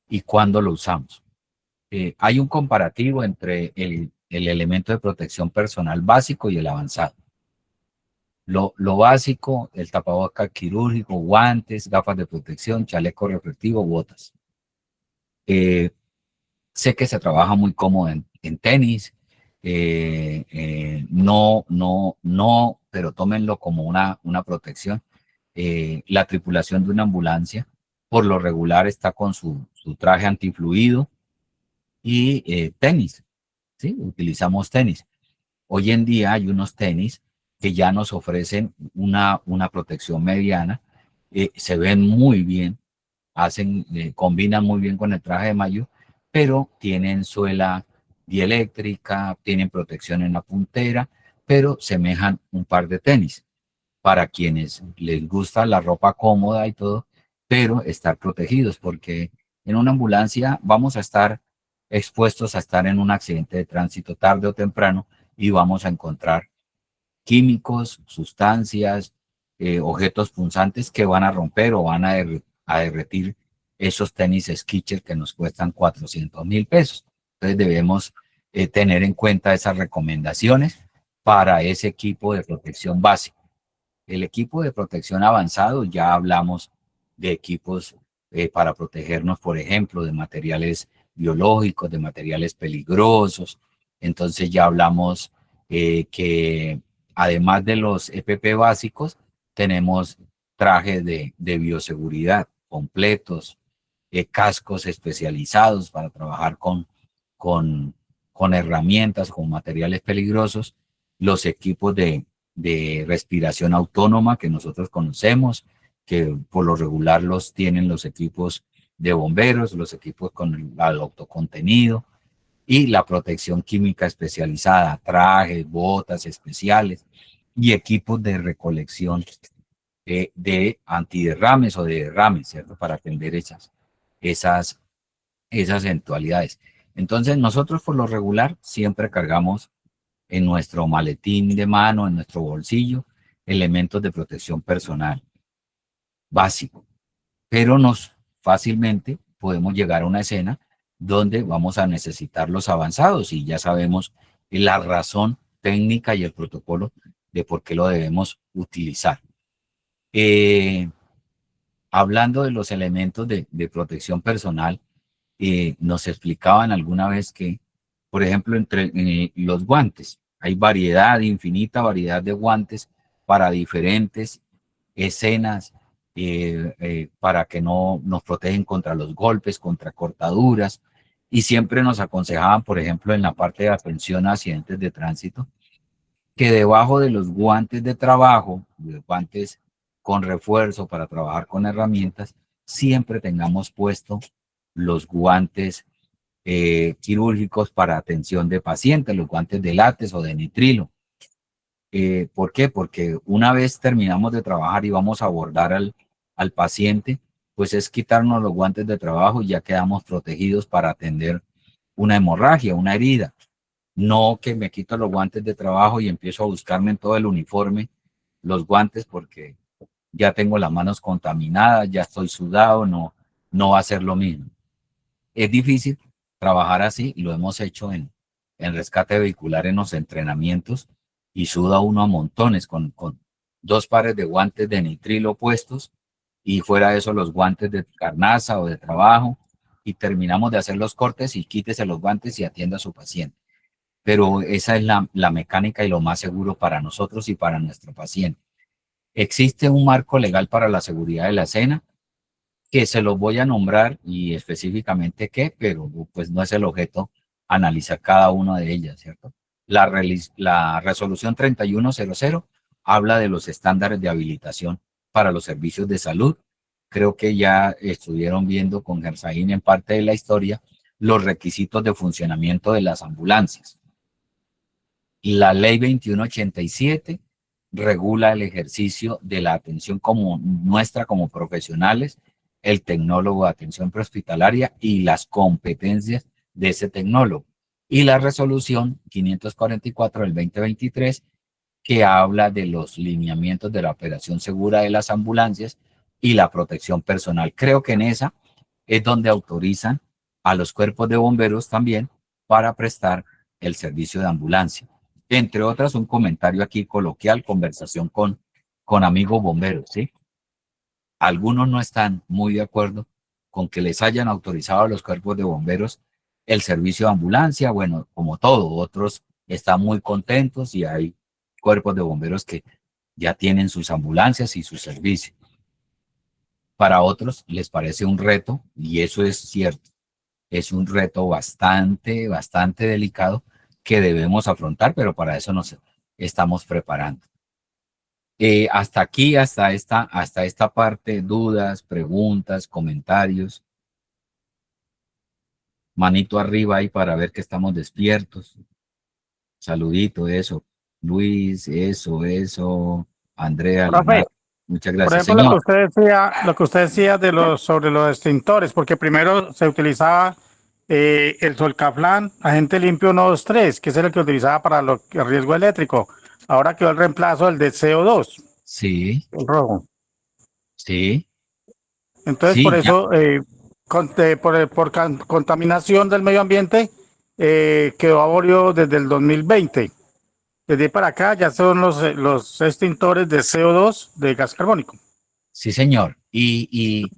y cuándo lo usamos. Hay un comparativo entre el elemento de protección personal básico y el avanzado. Lo básico, el tapabocas quirúrgico, guantes, gafas de protección, chaleco reflectivo, botas. Sé que se trabaja muy cómodo en tenis, no, pero tómenlo como una protección. La tripulación de una ambulancia, por lo regular, está con su traje antifluido y tenis, ¿sí? Utilizamos tenis. Hoy en día hay unos tenis que ya nos ofrecen una protección mediana, se ven muy bien, combinan muy bien con el traje de mayo, pero tienen suela dieléctrica, tienen protección en la puntera, pero semejan un par de tenis para quienes les gusta la ropa cómoda y todo, pero estar protegidos, porque en una ambulancia vamos a estar expuestos a estar en un accidente de tránsito tarde o temprano y vamos a encontrar químicos, sustancias, objetos punzantes que van a romper o van a derretir esos tenis Skechers que nos cuestan 400,000 pesos. Entonces debemos tener en cuenta esas recomendaciones para ese equipo de protección básico. El equipo de protección avanzado, ya hablamos de equipos para protegernos, por ejemplo, de materiales biológicos, de materiales peligrosos. Entonces ya hablamos que además de los EPP básicos, tenemos trajes de bioseguridad completos, cascos especializados para trabajar con herramientas, con materiales peligrosos, los equipos de respiración autónoma que nosotros conocemos, que por lo regular los tienen los equipos de bomberos, los equipos con el autocontenido, y la protección química especializada, trajes, botas especiales y equipos de recolección de antiderrames o de derrames, ¿cierto? Para atender esas eventualidades. Entonces nosotros por lo regular siempre cargamos en nuestro maletín de mano, en nuestro bolsillo, elementos de protección personal básico, pero fácilmente podemos llegar a una escena donde vamos a necesitar los avanzados y ya sabemos la razón técnica y el protocolo de por qué lo debemos utilizar. Hablando de los elementos de protección personal, nos explicaban alguna vez que, por ejemplo, entre los guantes, hay infinita variedad de guantes para diferentes escenas, para que no nos protegen contra los golpes, contra cortaduras, y siempre nos aconsejaban, por ejemplo, en la parte de atención a accidentes de tránsito, que debajo de los guantes de trabajo, los guantes con refuerzo para trabajar con herramientas, siempre tengamos puesto los guantes quirúrgicos para atención de pacientes, los guantes de látex o de nitrilo. ¿Por qué? Porque una vez terminamos de trabajar y vamos a abordar al paciente, pues es quitarnos los guantes de trabajo y ya quedamos protegidos para atender una hemorragia, una herida. No que me quito los guantes de trabajo y empiezo a buscarme en todo el uniforme los guantes porque ya tengo las manos contaminadas, ya estoy sudado, no va a ser lo mismo. Es difícil trabajar así, lo hemos hecho en rescate vehicular en los entrenamientos y suda uno a montones con 2 pares de guantes de nitrilo puestos y fuera de eso los guantes de carnaza o de trabajo y terminamos de hacer los cortes y quítese los guantes y atienda a su paciente. Pero esa es la mecánica y lo más seguro para nosotros y para nuestro paciente. Existe un marco legal para la seguridad de la escena que se los voy a nombrar y específicamente qué, pero pues no es el objeto analizar cada una de ellas, ¿cierto? La resolución 3100 habla de los estándares de habilitación para los servicios de salud. Creo que ya estuvieron viendo con Gersaín en parte de la historia los requisitos de funcionamiento de las ambulancias. La ley 2187 regula el ejercicio de la atención como nuestra como profesionales, el tecnólogo de atención prehospitalaria y las competencias de ese tecnólogo. Y la resolución 544 del 2023 que habla de los lineamientos de la operación segura de las ambulancias y la protección personal. Creo que en esa es donde autorizan a los cuerpos de bomberos también para prestar el servicio de ambulancia. Entre otras, un comentario aquí coloquial, conversación con amigos bomberos, ¿sí? Algunos no están muy de acuerdo con que les hayan autorizado a los cuerpos de bomberos el servicio de ambulancia. Bueno, como todo, otros están muy contentos y hay cuerpos de bomberos que ya tienen sus ambulancias y su servicio. Para otros les parece un reto, y eso es cierto, es un reto bastante delicado que debemos afrontar, pero para eso nos estamos preparando. Hasta aquí, hasta esta parte, dudas, preguntas, comentarios. Manito arriba ahí para ver que estamos despiertos. Saludito, eso. Luis, eso. Andrea, Profe, Leonardo. Muchas por gracias, ejemplo, señor. lo que usted decía sobre los extintores, porque primero se utilizaba el Solcaflán, agente limpio 123, que es el que utilizaba para el riesgo eléctrico. Ahora quedó el reemplazo del de CO2, Sí, el rojo. sí, Entonces, por sí, ya. eso, contaminación del medio ambiente, quedó abolido desde el 2020. Desde ahí para acá ya son los extintores de CO2 de gas carbónico. Sí, señor. Y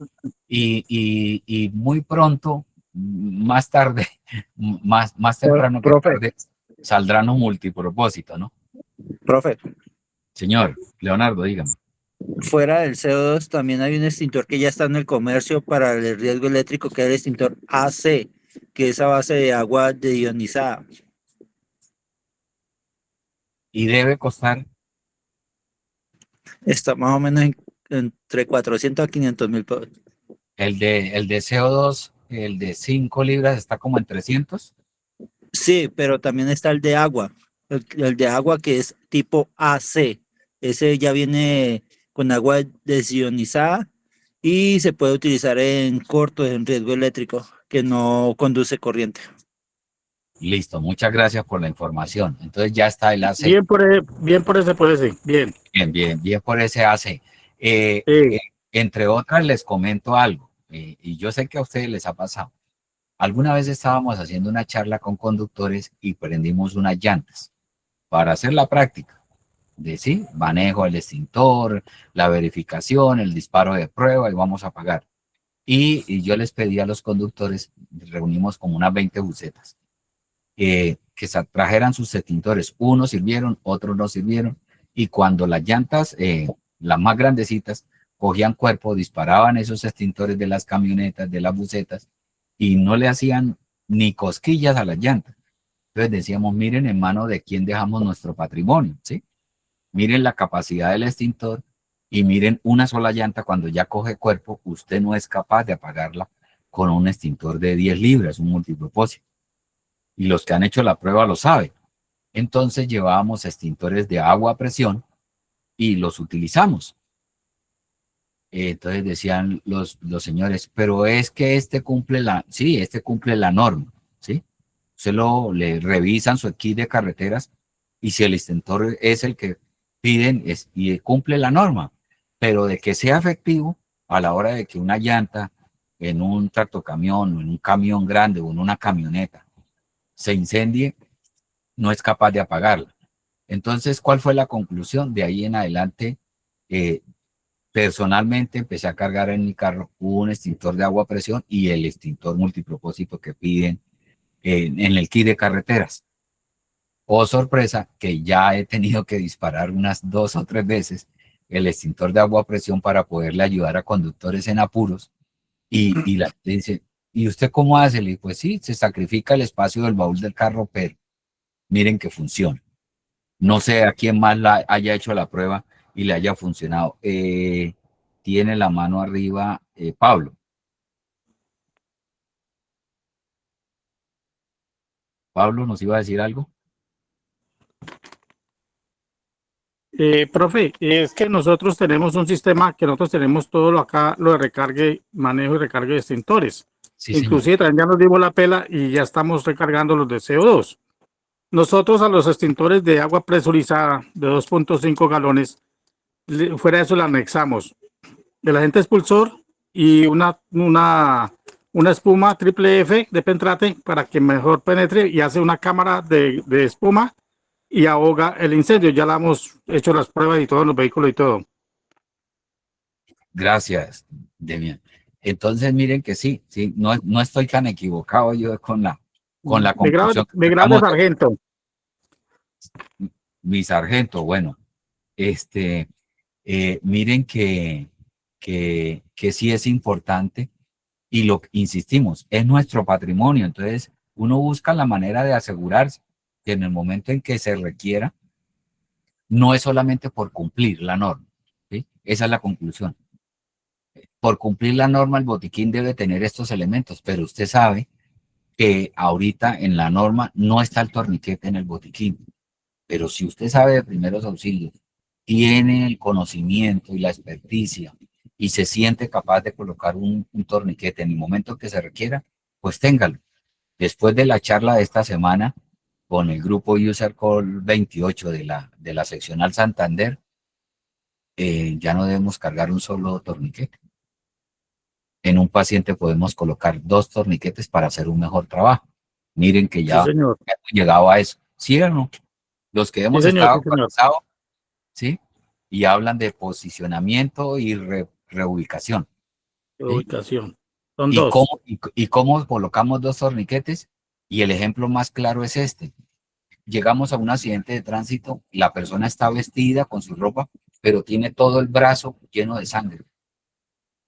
muy pronto, más tarde, más temprano que Profe, tarde, saldrán los multipropósitos, ¿no? profe, Señor, Leonardo, dígame. fuera del CO2 también hay un extintor que ya está en el comercio para el riesgo eléctrico, que es el extintor AC, que es a base de agua deionizada. Y debe costar, Está más o menos entre 400 a 500 mil pesos. el de CO2, el de 5 libras está como en 300. Sí, pero también está el de agua, el de agua que es tipo AC. Ese ya viene con agua desionizada y se puede utilizar en cortos, en riesgo eléctrico, que no conduce corriente. Listo, muchas gracias por la información. Entonces ya está el AC. Bien por ese, bien. Bien por ese AC. Sí. Entre otras, les comento algo, y yo sé que a ustedes les ha pasado. Alguna vez estábamos haciendo una charla con conductores y prendimos unas llantas para hacer la práctica de sí, manejo del extintor, la verificación, el disparo de prueba y vamos a pagar. Y yo les pedí a los conductores, reunimos como unas 20 bucetas, que trajeran sus extintores. Unos sirvieron, otros no sirvieron. Y cuando las llantas, las más grandecitas, cogían cuerpo, disparaban esos extintores de las camionetas, de las bucetas, y no le hacían ni cosquillas a las llantas. Entonces decíamos, miren en mano de quién dejamos nuestro patrimonio, ¿sí? Miren la capacidad del extintor y miren una sola llanta cuando ya coge cuerpo, usted no es capaz de apagarla con un extintor de 10 libras, un multipropósito. Y los que han hecho la prueba lo saben. Entonces llevábamos extintores de agua a presión y los utilizamos. Entonces decían los señores, pero es que este cumple la norma, ¿sí? le revisan su kit de carreteras y si el extintor es el que piden y cumple la norma, pero de que sea efectivo a la hora de que una llanta en un tractocamión o en un camión grande o en una camioneta se incendie, no es capaz de apagarla. Entonces, ¿cuál fue la conclusión? De ahí en adelante, personalmente empecé a cargar en mi carro un extintor de agua a presión y el extintor multipropósito que piden en el kit de carreteras. Oh, sorpresa, que ya he tenido que disparar unas 2 o 3 veces el extintor de agua a presión para poderle ayudar a conductores en apuros. Y la gente dice, ¿y usted cómo hace? Le digo, pues sí, se sacrifica el espacio del baúl del carro, pero miren que funciona. No sé a quién más haya hecho la prueba y le haya funcionado. Tiene la mano arriba Pablo. Pablo, ¿nos iba a decir algo? Profe, es que nosotros tenemos un sistema que nosotros tenemos todo lo acá, lo de recargue, manejo y recargue de extintores. Sí, señor. Inclusive también ya nos dimos la pela y ya estamos recargando los de CO2. Nosotros a los extintores de agua presurizada de 2.5 galones, fuera de eso le anexamos el agente expulsor y una espuma triple F de Pentrate para que mejor penetre y hace una cámara de espuma y ahoga el incendio. Ya la hemos hecho las pruebas y todos los vehículos y todo. Gracias, Demian. Entonces, miren que sí, no estoy tan equivocado yo con la conclusión. De grado de sargento. Mi sargento, bueno, miren que sí es importante y insistimos, es nuestro patrimonio, entonces uno busca la manera de asegurarse que en el momento en que se requiera, no es solamente por cumplir la norma, ¿sí? Esa es la conclusión. Por cumplir la norma, el botiquín debe tener estos elementos, pero usted sabe que ahorita en la norma no está el torniquete en el botiquín, pero si usted sabe de primeros auxilios, tiene el conocimiento y la experticia y se siente capaz de colocar un torniquete en el momento que se requiera, pues téngalo. Después de la charla de esta semana con el grupo User Call 28 de la seccional Santander, ya no debemos cargar un solo torniquete. En un paciente podemos colocar 2 torniquetes para hacer un mejor trabajo. Miren que ya, Sí, señor. hemos llegado a eso. ¿Sí o no? Los que hemos Sí, señor, estado sí, señor. conversados, ¿sí? Y hablan de posicionamiento y reubicación. ¿sí? Ubicación. Son dos. ¿Cómo colocamos 2 torniquetes? Y el ejemplo más claro es este. Llegamos a un accidente de tránsito, la persona está vestida con su ropa, pero tiene todo el brazo lleno de sangre.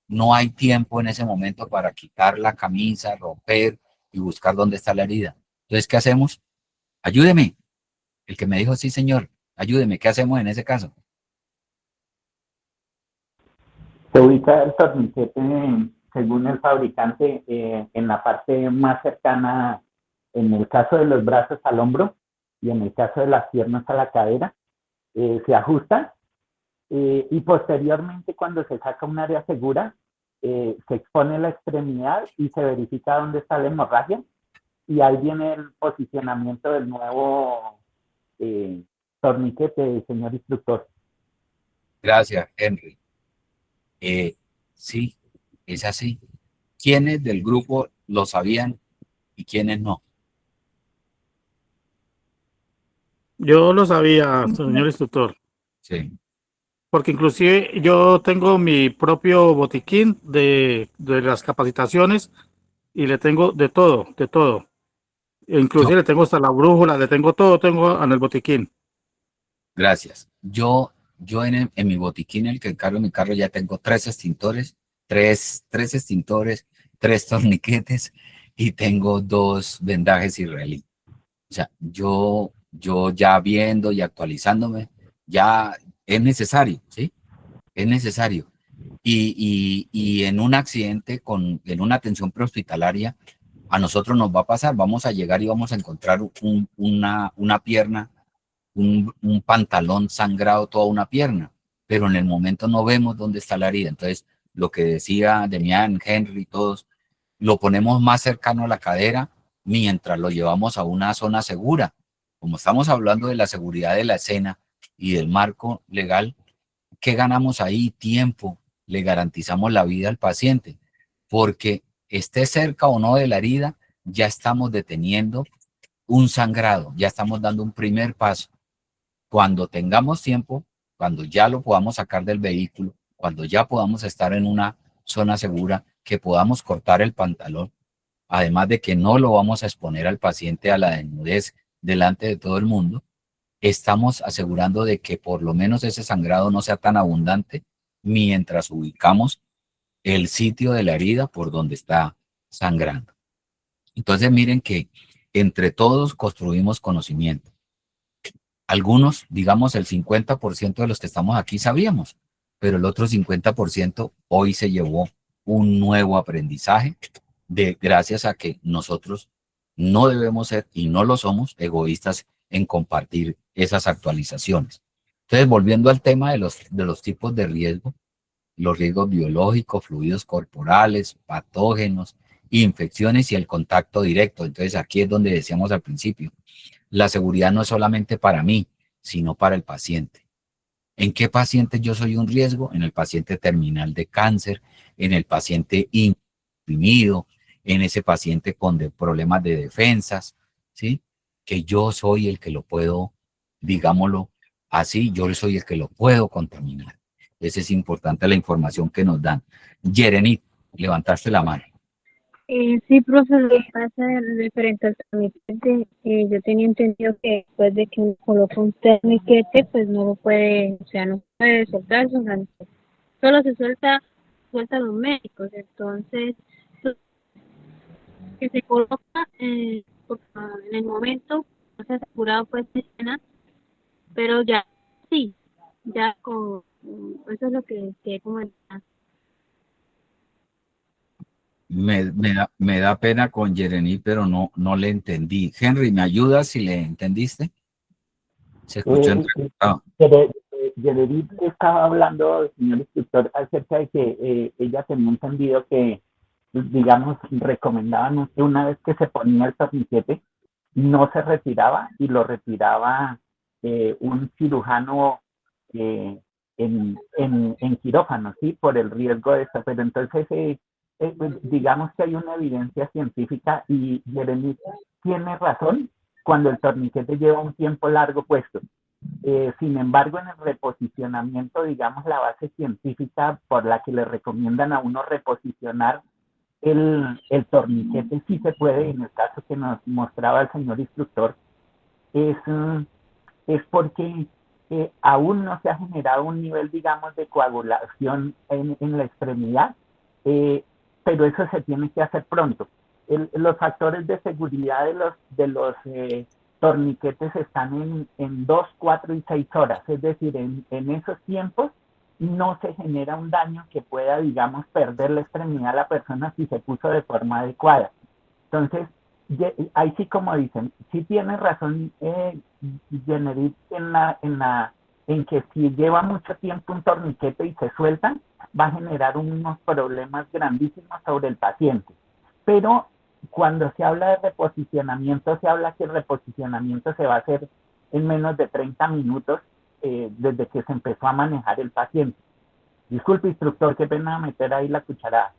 No hay tiempo en ese momento para quitar la camisa, romper y buscar dónde está la herida. Entonces, ¿qué hacemos? Ayúdeme. El que me dijo, sí, señor, ayúdeme. ¿Qué hacemos en ese caso? Se ubica el torniquete, según el fabricante, en la parte más cercana, en el caso de los brazos al hombro y en el caso de las piernas a la cadera, se ajusta y posteriormente cuando se saca un área segura, se expone la extremidad y se verifica dónde está la hemorragia y ahí viene el posicionamiento del nuevo torniquete, señor instructor. Gracias, Henry. Sí, es así. ¿Quiénes del grupo lo sabían y quiénes no? Yo lo sabía, señor instructor. Sí. Porque inclusive yo tengo mi propio botiquín de las capacitaciones y le tengo de todo, de todo. Inclusive le tengo hasta la brújula, le tengo todo, tengo en el botiquín. Gracias. Yo en mi botiquín, el que cargo en mi carro, ya tengo 3 extintores, tres extintores, 3 torniquetes y tengo 2 vendajes israelí. O sea, yo ya viendo y actualizándome, ya es necesario, ¿sí? Es necesario. Y en un accidente, en una atención prehospitalaria, a nosotros nos va a pasar, vamos a llegar y vamos a encontrar una pierna, un pantalón sangrado, toda una pierna, pero en el momento no vemos dónde está la herida. Entonces, lo que decía Demian, Henry, todos, lo ponemos más cercano a la cadera mientras lo llevamos a una zona segura. Como estamos hablando de la seguridad de la escena y del marco legal, ¿qué ganamos ahí? Tiempo, le garantizamos la vida al paciente, porque esté cerca o no de la herida, ya estamos deteniendo un sangrado, ya estamos dando un primer paso. Cuando tengamos tiempo, cuando ya lo podamos sacar del vehículo, cuando ya podamos estar en una zona segura, que podamos cortar el pantalón, además de que no lo vamos a exponer al paciente a la desnudez delante de todo el mundo, estamos asegurando de que por lo menos ese sangrado no sea tan abundante mientras ubicamos el sitio de la herida por donde está sangrando. Entonces miren que entre todos construimos conocimiento. Algunos, digamos el 50% de los que estamos aquí sabíamos, pero el otro 50% hoy se llevó un nuevo aprendizaje gracias a que nosotros no debemos ser, y no lo somos, egoístas en compartir esas actualizaciones. Entonces, volviendo al tema de los tipos de riesgo, los riesgos biológicos, fluidos corporales, patógenos, infecciones y el contacto directo. Entonces, aquí es donde decíamos al principio, la seguridad no es solamente para mí, sino para el paciente. ¿En qué paciente yo soy un riesgo? En el paciente terminal de cáncer, en el paciente inmunodeprimido, en ese paciente con problemas de defensas, ¿sí? Que yo soy el que lo puedo, digámoslo así, yo soy el que lo puedo contaminar. Esa es importante la información que nos dan. Yerenit, levantaste la mano. Sí, profe, lo que pasa referente al torniquete, yo tenía entendido que después de que uno coloca un torniquete, pues no lo puede, o sea, no puede soltarse, o sea, solo se suelta los médicos, entonces, que se coloca en el momento, no se ha asegurado pues escena, pero ya, sí, ya con, eso es lo que comentar. Me da pena con Jeremy, pero no le entendí. Henry, ¿me ayudas si le entendiste? Se escuchó entrecortado. Jeremy estaba hablando, señor instructor, acerca de que ella tenía entendido que, digamos, recomendaban que una vez que se ponía el torniquete, no se retiraba y lo retiraba un cirujano en quirófano, ¿sí? Por el riesgo de esto. Pero entonces, digamos que hay una evidencia científica y Jeremy tiene razón cuando el torniquete lleva un tiempo largo puesto. Sin embargo, en el reposicionamiento, digamos, la base científica por la que le recomiendan a uno reposicionar el torniquete, sí se puede, en el caso que nos mostraba el señor instructor, es porque aún no se ha generado un nivel, digamos, de coagulación en la extremidad, pero eso se tiene que hacer pronto. Los factores de seguridad de los torniquetes están en 2, 4 y 6 horas, es decir, en esos tiempos no se genera un daño que pueda, digamos, perder la extremidad a la persona si se puso de forma adecuada. Entonces, ahí sí, como dicen, sí tiene razón Generit en que si lleva mucho tiempo un torniquete y se sueltan, va a generar unos problemas grandísimos sobre el paciente. Pero cuando se habla de reposicionamiento, se habla que el reposicionamiento se va a hacer en menos de 30 minutos desde que se empezó a manejar el paciente. Disculpe, instructor, qué pena meter ahí la cucharada.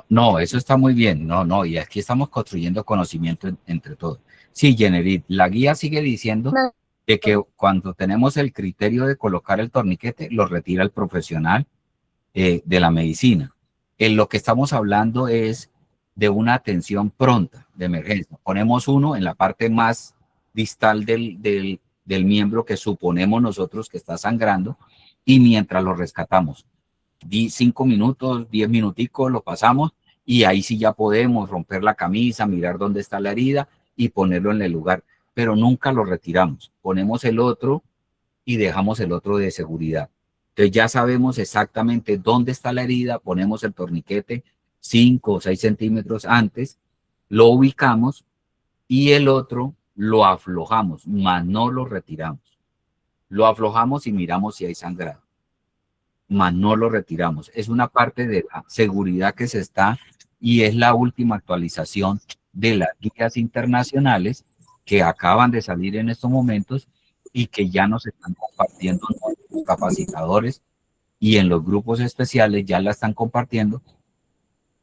No, eso está muy bien. No, y aquí estamos construyendo conocimiento entre todos. Sí, Generit, la guía sigue diciendo de que cuando tenemos el criterio de colocar el torniquete, lo retira el profesional de la medicina. En lo que estamos hablando es de una atención pronta, de emergencia. Ponemos uno en la parte más distal del miembro que suponemos nosotros que está sangrando, y mientras lo rescatamos, 5 minutos, 10 minuticos, lo pasamos, y ahí sí ya podemos romper la camisa, mirar dónde está la herida y ponerlo en el lugar, pero nunca lo retiramos. Ponemos el otro y dejamos el otro de seguridad. Entonces ya sabemos exactamente dónde está la herida, ponemos el torniquete 5 o 6 centímetros antes, lo ubicamos y el otro lo aflojamos, mas no lo retiramos. Lo aflojamos y miramos si hay sangrado, mas no lo retiramos. Es una parte de la seguridad que se está, y es la última actualización de las guías internacionales que acaban de salir en estos momentos y que ya nos están compartiendo nuestros capacitadores y en los grupos especiales ya la están compartiendo,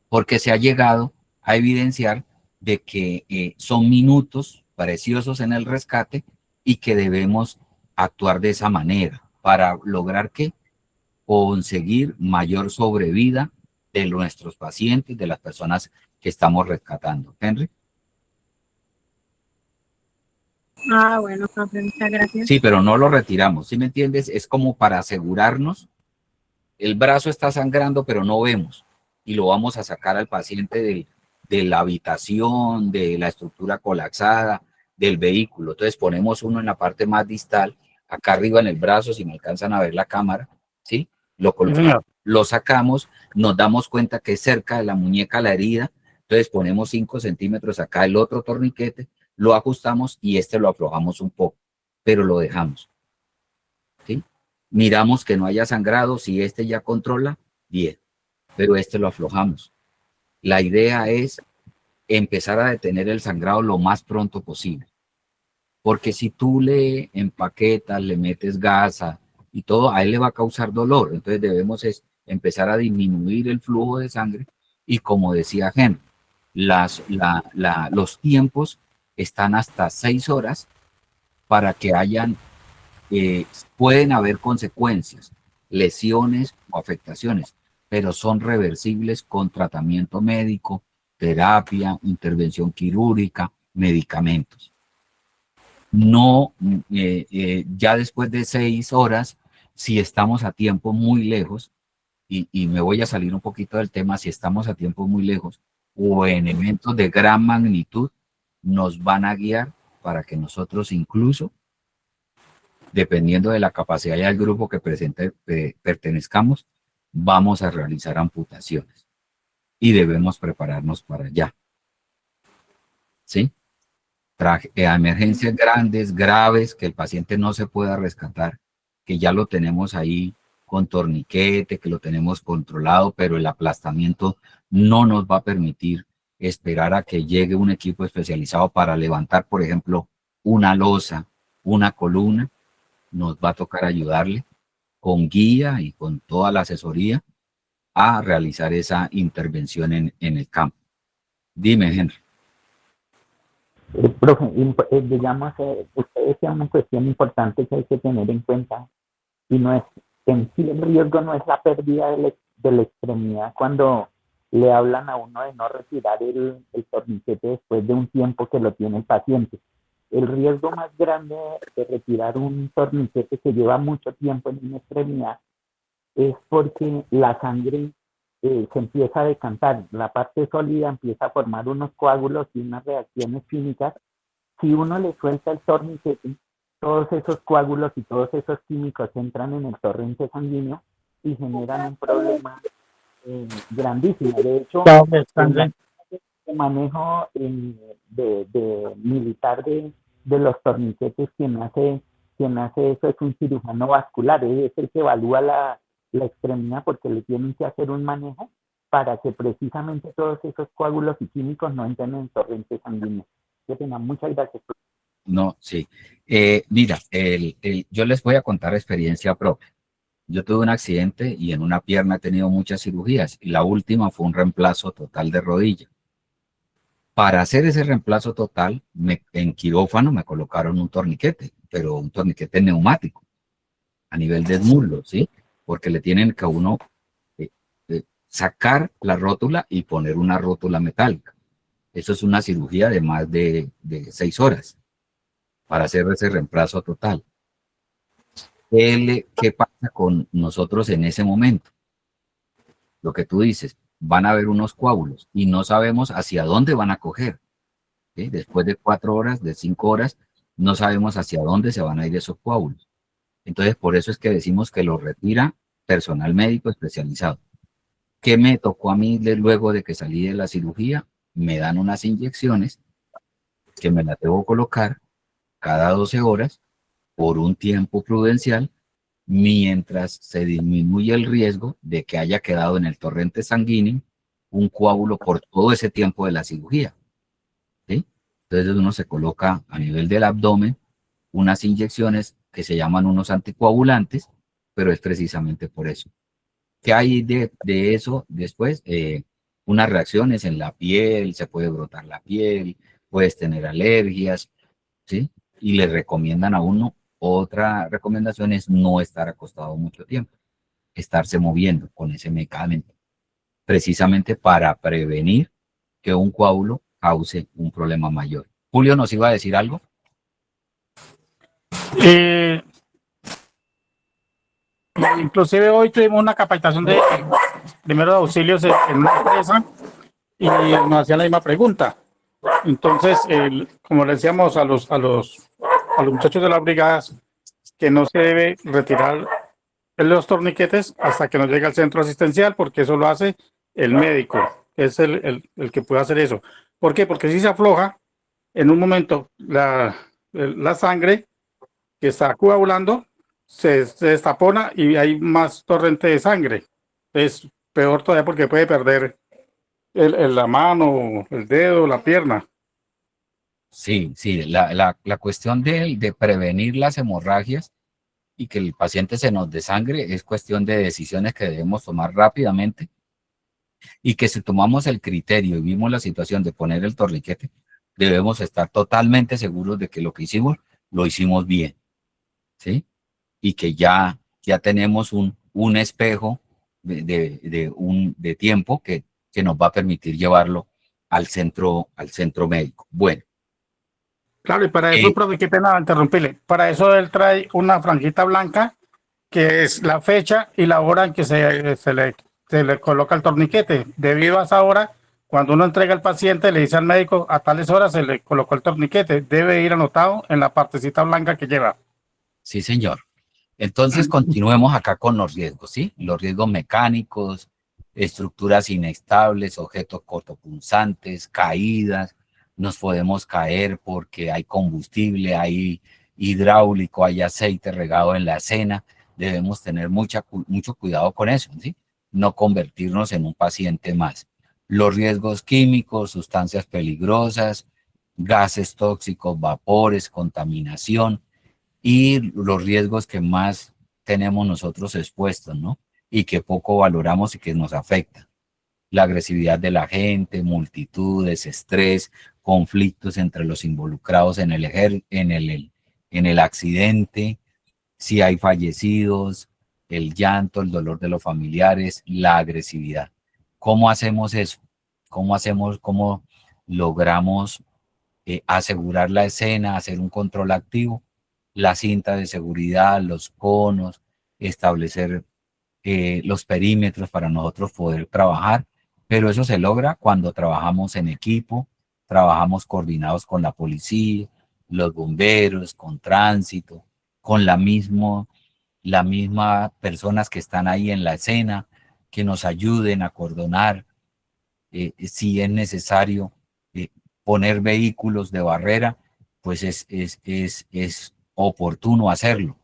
porque se ha llegado a evidenciar de que son minutos preciosos en el rescate y que debemos actuar de esa manera para lograr que conseguir mayor sobrevida de nuestros pacientes, de las personas que estamos rescatando. Henry. Ah, bueno, profe, muchas gracias. Sí, pero no lo retiramos, ¿sí me entiendes? Es como para asegurarnos, el brazo está sangrando, pero no vemos, y lo vamos a sacar al paciente de la habitación, de la estructura colapsada, del vehículo. Entonces ponemos uno en la parte más distal, acá arriba en el brazo, si me alcanzan a ver la cámara, ¿sí? Lo colocamos, lo sacamos, nos damos cuenta que es cerca de la muñeca la herida, entonces ponemos 5 centímetros acá el otro torniquete, lo ajustamos y este lo aflojamos un poco, pero lo dejamos, ¿sí? Miramos que no haya sangrado, si este ya controla, bien, pero este lo aflojamos. La idea es empezar a detener el sangrado lo más pronto posible, porque si tú le empaquetas, le metes gasa y todo, a él le va a causar dolor, entonces debemos empezar a disminuir el flujo de sangre y como decía Henry, los tiempos están hasta 6 horas para que pueden haber consecuencias, lesiones o afectaciones, pero son reversibles con tratamiento médico, terapia, intervención quirúrgica, medicamentos. No, ya después de 6 horas, si estamos a tiempo muy lejos, y me voy a salir un poquito del tema, si estamos a tiempo muy lejos o en eventos de gran magnitud, nos van a guiar para que nosotros incluso, dependiendo de la capacidad del grupo que pertenezcamos, vamos a realizar amputaciones y debemos prepararnos para allá. ¿Sí? Emergencias grandes, graves, que el paciente no se pueda rescatar, que ya lo tenemos ahí con torniquete, que lo tenemos controlado, pero el aplastamiento no nos va a permitir esperar a que llegue un equipo especializado para levantar, por ejemplo, una losa, una columna. Nos va a tocar ayudarle con guía y con toda la asesoría a realizar esa intervención en el campo. Dime, Henry. Profe, digamos, usted decía una cuestión importante que hay que tener en cuenta, y no es, en sí el riesgo no es la pérdida de la extremidad cuando le hablan a uno de no retirar el torniquete después de un tiempo que lo tiene el paciente. El riesgo más grande de retirar un torniquete que lleva mucho tiempo en una extremidad es porque la sangre se empieza a decantar, la parte sólida empieza a formar unos coágulos y unas reacciones químicas. Si uno le suelta el torniquete, todos esos coágulos y todos esos químicos entran en el torrente sanguíneo y generan un problema grandísimo. De hecho, el manejo de militar de los torniquetes, quien hace eso es un cirujano vascular, es el que evalúa la extremidad, porque le tienen que hacer un manejo para que precisamente todos esos coágulos y químicos no entren en el torrente sanguíneo. Muchas gracias. No, sí. Mira, yo les voy a contar experiencia propia. Yo tuve un accidente y en una pierna he tenido muchas cirugías y la última fue un reemplazo total de rodilla. Para hacer ese reemplazo total, en quirófano me colocaron un torniquete, pero un torniquete neumático a nivel del muslo, ¿sí? Porque le tienen que a uno sacar la rótula y poner una rótula metálica. Eso es una cirugía de más de 6 horas para hacer ese reemplazo total. ¿Qué pasa con nosotros en ese momento? Lo que tú dices, van a haber unos coágulos y no sabemos hacia dónde van a coger. ¿Sí? Después de 4 horas, de 5 horas, no sabemos hacia dónde se van a ir esos coágulos. Entonces, por eso es que decimos que lo retira personal médico especializado. ¿Qué me tocó a mí luego de que salí de la cirugía? Me dan unas inyecciones que me las debo colocar cada 12 horas por un tiempo prudencial mientras se disminuye el riesgo de que haya quedado en el torrente sanguíneo un coágulo por todo ese tiempo de la cirugía. Entonces uno se coloca a nivel del abdomen unas inyecciones que se llaman unos anticoagulantes, pero es precisamente por eso. ¿Qué hay de eso después? Unas reacciones en la piel, se puede brotar la piel, puedes tener alergias, ¿sí? Y le recomiendan a uno, otra recomendación es no estar acostado mucho tiempo, estarse moviendo con ese medicamento, precisamente para prevenir que un coágulo cause un problema mayor. Julio, ¿nos iba a decir algo? Inclusive hoy tuvimos una capacitación de primeros auxilios en una empresa y nos hacían la misma pregunta. Entonces, como le decíamos a los muchachos de las brigadas, que no se debe retirar los torniquetes hasta que nos llegue al centro asistencial, porque eso lo hace el médico, es el que puede hacer eso. ¿Por qué? Porque si se afloja, en un momento la sangre que está coagulando se destapona y hay más torrente de sangre. Es peor todavía porque puede perder la mano, el dedo, la pierna. Sí, sí, la cuestión de prevenir las hemorragias y que el paciente se nos desangre es cuestión de decisiones que debemos tomar rápidamente y que si tomamos el criterio y vimos la situación de poner el torniquete, debemos estar totalmente seguros de que lo que hicimos, lo hicimos bien, ¿sí? Y que ya tenemos un espejo de tiempo que nos va a permitir llevarlo al centro médico. Bueno. Claro, y para eso, profe, qué pena interrumpirle. Para eso él trae una franjita blanca, que es la fecha y la hora en que se le coloca el torniquete. Debido a esa hora, cuando uno entrega al paciente, le dice al médico, a tales horas se le colocó el torniquete. Debe ir anotado en la partecita blanca que lleva. Sí, señor. Entonces, continuemos acá con los riesgos, ¿sí? Los riesgos mecánicos, estructuras inestables, objetos cortopunzantes, caídas. Nos podemos caer porque hay combustible, hay hidráulico, hay aceite regado en la escena. Debemos tener mucho cuidado con eso, ¿sí? No convertirnos en un paciente más. Los riesgos químicos, sustancias peligrosas, gases tóxicos, vapores, contaminación y los riesgos que más tenemos nosotros expuestos, ¿no? Y que poco valoramos y que nos afectan. La agresividad de la gente, multitudes, estrés, conflictos entre los involucrados en el accidente, si hay fallecidos, el llanto, el dolor de los familiares, la agresividad. ¿Cómo hacemos eso? ¿Cómo logramos asegurar la escena, hacer un control activo? La cinta de seguridad, los conos, establecer los perímetros para nosotros poder trabajar, pero eso se logra cuando trabajamos en equipo, trabajamos coordinados con la policía, los bomberos, con tránsito, con la misma personas que están ahí en la escena, que nos ayuden a cordonar, si es necesario poner vehículos de barrera, pues es oportuno hacerlo.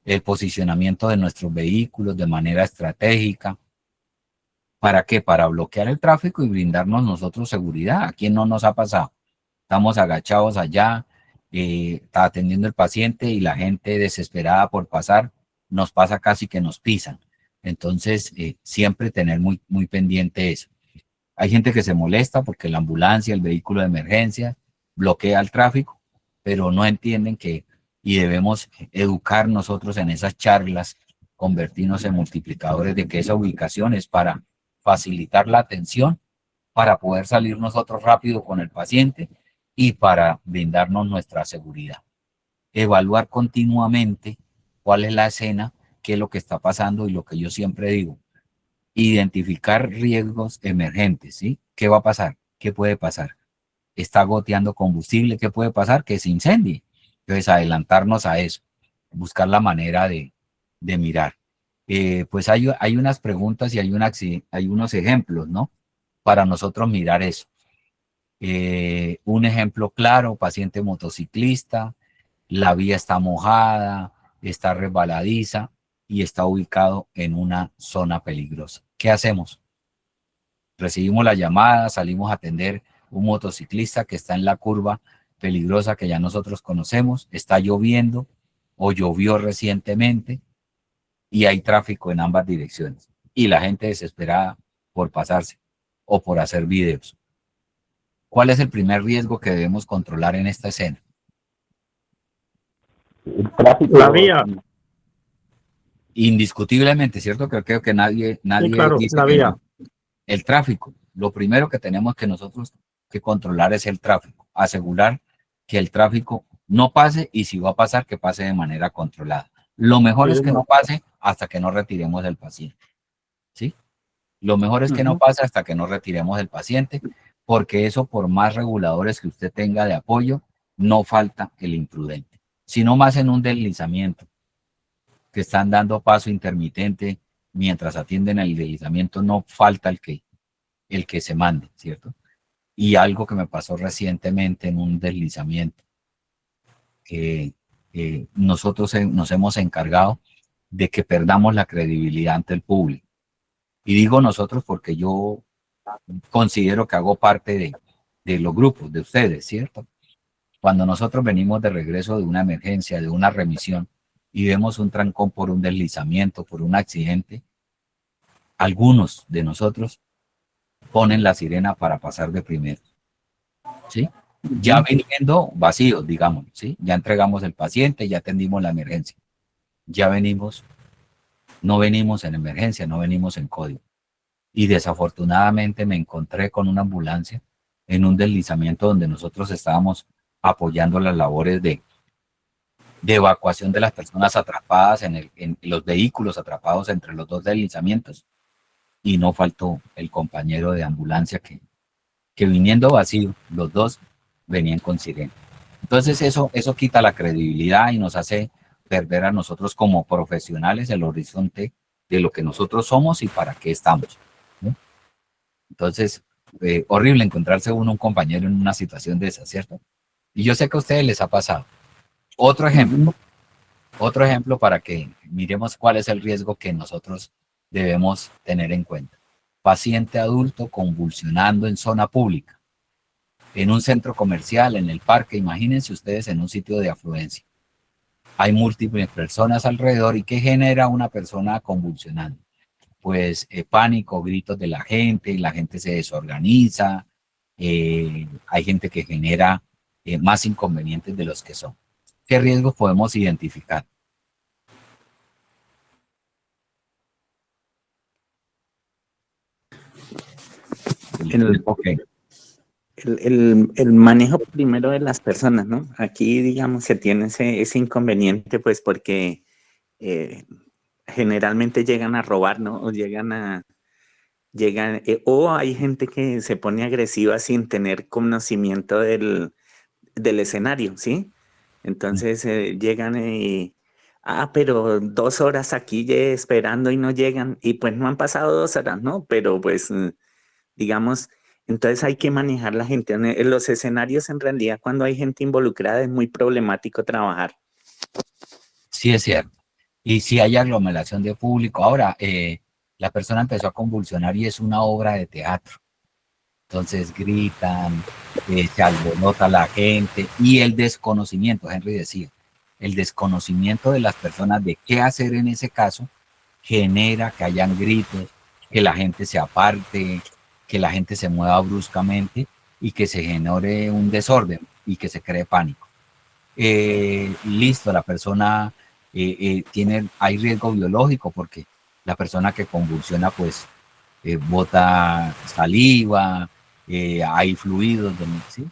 El posicionamiento de nuestros vehículos de manera estratégica. ¿Para qué? Para bloquear el tráfico y brindarnos nosotros seguridad. ¿A quién no nos ha pasado? Estamos agachados allá, está atendiendo el paciente y la gente desesperada por pasar, nos pasa casi que nos pisan. Entonces, siempre tener muy, muy pendiente eso. Hay gente que se molesta porque la ambulancia, el vehículo de emergencia, bloquea el tráfico, pero no entienden y debemos educar nosotros en esas charlas, convertirnos en multiplicadores de que esa ubicación es para facilitar la atención, para poder salir nosotros rápido con el paciente y para brindarnos nuestra seguridad. Evaluar continuamente cuál es la escena, qué es lo que está pasando y lo que yo siempre digo, identificar riesgos emergentes, ¿sí? ¿Qué va a pasar? ¿Qué puede pasar? Está goteando combustible, ¿qué puede pasar? Que se incendie. Entonces, adelantarnos a eso, buscar la manera de mirar. Pues hay unas preguntas y hay unos ejemplos, ¿no? Para nosotros mirar eso. Un ejemplo claro, paciente motociclista, la vía está mojada, está resbaladiza y está ubicado en una zona peligrosa. ¿Qué hacemos? Recibimos la llamada, salimos a atender un motociclista que está en la curva peligrosa que ya nosotros conocemos, está lloviendo o llovió recientemente y hay tráfico en ambas direcciones y la gente desesperada por pasarse o por hacer videos. ¿Cuál es el primer riesgo que debemos controlar en esta escena? El tráfico. La vía. Indiscutiblemente, ¿cierto? Creo que nadie Sí, claro, dice la que vía. no. El tráfico. Lo primero que tenemos que nosotros que controlar es el tráfico. Asegurar que el tráfico no pase y si va a pasar, que pase de manera controlada. Lo mejor es que no pase hasta que no retiremos el paciente. ¿Sí? Lo mejor es que no pase hasta que no retiremos el paciente, porque eso, por más reguladores que usted tenga de apoyo, no falta el imprudente. Sino más en un deslizamiento, que están dando paso intermitente mientras atienden el deslizamiento, no falta el que se mande, ¿cierto? Y algo que me pasó recientemente en un deslizamiento, que nosotros nos hemos encargado de que perdamos la credibilidad ante el público. Y digo nosotros porque yo considero que hago parte de los grupos de ustedes, ¿cierto? Cuando nosotros venimos de regreso de una emergencia, de una remisión, y vemos un trancón por un deslizamiento, por un accidente, algunos de nosotros ponen la sirena para pasar de primero, ¿sí? Ya viniendo vacíos, digamos, ¿sí? Ya entregamos el paciente, ya atendimos la emergencia. Ya venimos, no venimos en emergencia, no venimos en código. Y desafortunadamente me encontré con una ambulancia en un deslizamiento donde nosotros estábamos apoyando las labores de evacuación de las personas atrapadas en los vehículos atrapados entre los dos deslizamientos. Y no faltó el compañero de ambulancia que viniendo vacío, los dos venían con sirena. Entonces eso quita la credibilidad y nos hace perder a nosotros como profesionales el horizonte de lo que nosotros somos y para qué estamos, ¿no? Entonces, horrible encontrarse un compañero en una situación de esa, ¿cierto? Y yo sé que a ustedes les ha pasado. Otro ejemplo para que miremos cuál es el riesgo que nosotros debemos tener en cuenta. Paciente adulto convulsionando en zona pública, en un centro comercial, en el parque, imagínense ustedes en un sitio de afluencia. Hay múltiples personas alrededor y ¿qué genera una persona convulsionando? Pues pánico, gritos de la gente se desorganiza, hay gente que genera más inconvenientes de los que son. ¿Qué riesgos podemos identificar? El manejo primero de las personas, ¿no? Aquí, digamos, se tiene ese inconveniente, pues, porque generalmente llegan a robar, ¿no? O o hay gente que se pone agresiva sin tener conocimiento del escenario, ¿sí? Entonces llegan y, pero 2 horas aquí esperando y no llegan, y pues no han pasado 2 horas, ¿no? Pero pues, digamos, entonces hay que manejar la gente. En los escenarios, en realidad, cuando hay gente involucrada, es muy problemático trabajar. Sí, es cierto. Y si hay aglomeración de público. Ahora, la persona empezó a convulsionar y es una obra de teatro. Entonces gritan, se alborota la gente y el desconocimiento, Henry decía, el desconocimiento de las personas de qué hacer en ese caso genera que hayan gritos, que la gente se aparte, que la gente se mueva bruscamente y que se genere un desorden y que se cree pánico. Listo, la persona hay riesgo biológico porque la persona que convulsiona pues bota saliva, hay fluidos, ¿sí?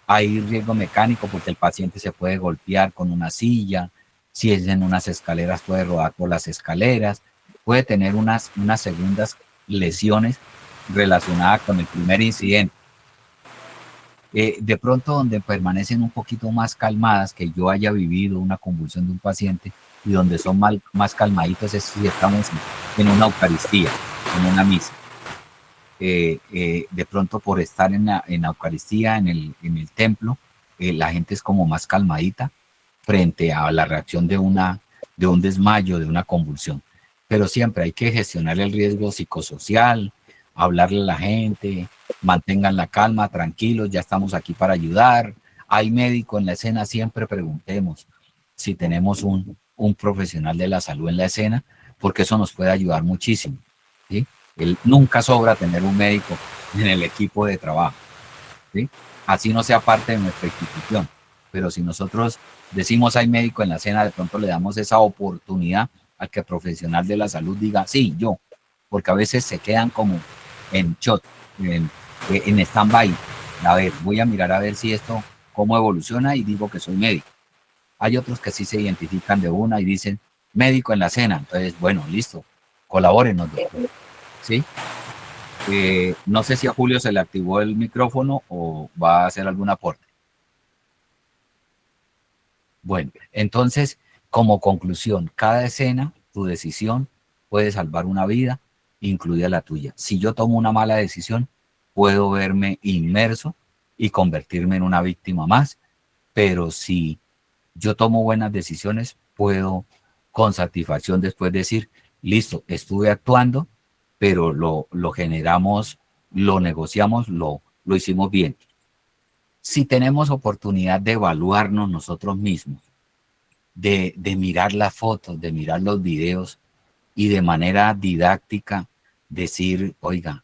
Hay riesgo mecánico porque el paciente se puede golpear con una silla, si es en unas escaleras puede rodar por las escaleras, puede tener unas segundas lesiones relacionadas con el primer incidente. De pronto donde permanecen un poquito más calmadas, que yo haya vivido una convulsión de un paciente y donde son más calmaditos es si estamos en una Eucaristía, en una misa. De pronto por estar en la Eucaristía, en el templo, la gente es como más calmadita frente a la reacción de un desmayo, de una convulsión. Pero siempre hay que gestionar el riesgo psicosocial, hablarle a la gente, mantengan la calma, tranquilos, ya estamos aquí para ayudar, hay médico en la escena, siempre preguntemos si tenemos un profesional de la salud en la escena, porque eso nos puede ayudar muchísimo, ¿sí? Nunca sobra tener un médico en el equipo de trabajo, ¿sí? Así no sea parte de nuestra institución, pero si nosotros decimos hay médico en la escena, de pronto le damos esa oportunidad al que el profesional de la salud diga, sí, yo, porque a veces se quedan como en shot, en stand-by. A ver, voy a mirar a ver si esto, cómo evoluciona y digo que soy médico. Hay otros que sí se identifican de una y dicen, médico en la cena. Entonces, bueno, listo, colabórenos, doctor. ¿Sí? No sé si a Julio se le activó el micrófono o va a hacer algún aporte. Bueno, entonces, como conclusión, cada escena, tu decisión puede salvar una vida, incluida la tuya. Si yo tomo una mala decisión, puedo verme inmerso y convertirme en una víctima más, pero si yo tomo buenas decisiones, puedo con satisfacción después decir, listo, estuve actuando, pero lo generamos, lo negociamos, lo hicimos bien. Si tenemos oportunidad de evaluarnos nosotros mismos, de mirar las fotos, de mirar los videos y de manera didáctica decir, oiga,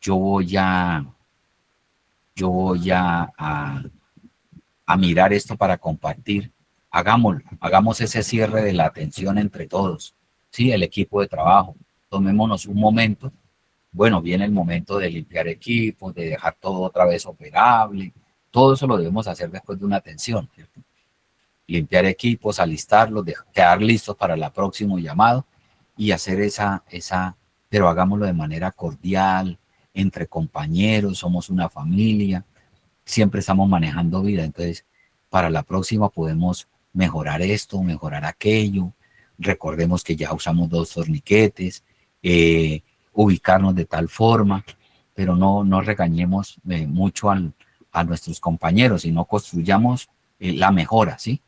yo voy a mirar esto para compartir, hagámoslo, hagamos ese cierre de la atención entre todos, ¿sí? El equipo de trabajo, tomémonos un momento. Bueno, viene el momento de limpiar equipos, de dejar todo otra vez operable. Todo eso lo debemos hacer después de una atención, ¿cierto? Limpiar equipos, alistarlos, quedar listos para el próximo llamado y hacer pero hagámoslo de manera cordial, entre compañeros, somos una familia, siempre estamos manejando vida. Entonces, para la próxima podemos mejorar esto, mejorar aquello. Recordemos que ya usamos 2 torniquetes, ubicarnos de tal forma, pero no regañemos mucho a nuestros compañeros, sino construyamos la mejora, ¿sí?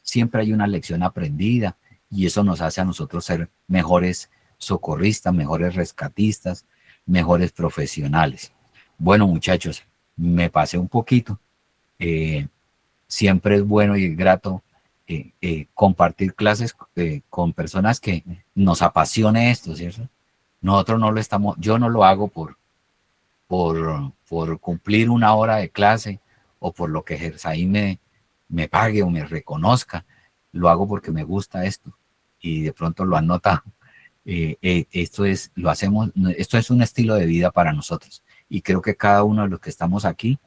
Siempre hay una lección aprendida y eso nos hace a nosotros ser mejores socorristas, mejores rescatistas, mejores profesionales. Bueno, muchachos, me pasé un poquito. Siempre es bueno y grato compartir clases con personas que nos apasione esto, ¿cierto? Nosotros no lo estamos, yo no lo hago por cumplir una hora de clase o por lo que Gersaí me pague o me reconozca. Lo hago porque me gusta esto y de pronto lo han notado. Esto es un estilo de vida para nosotros y creo que cada uno de los que estamos aquí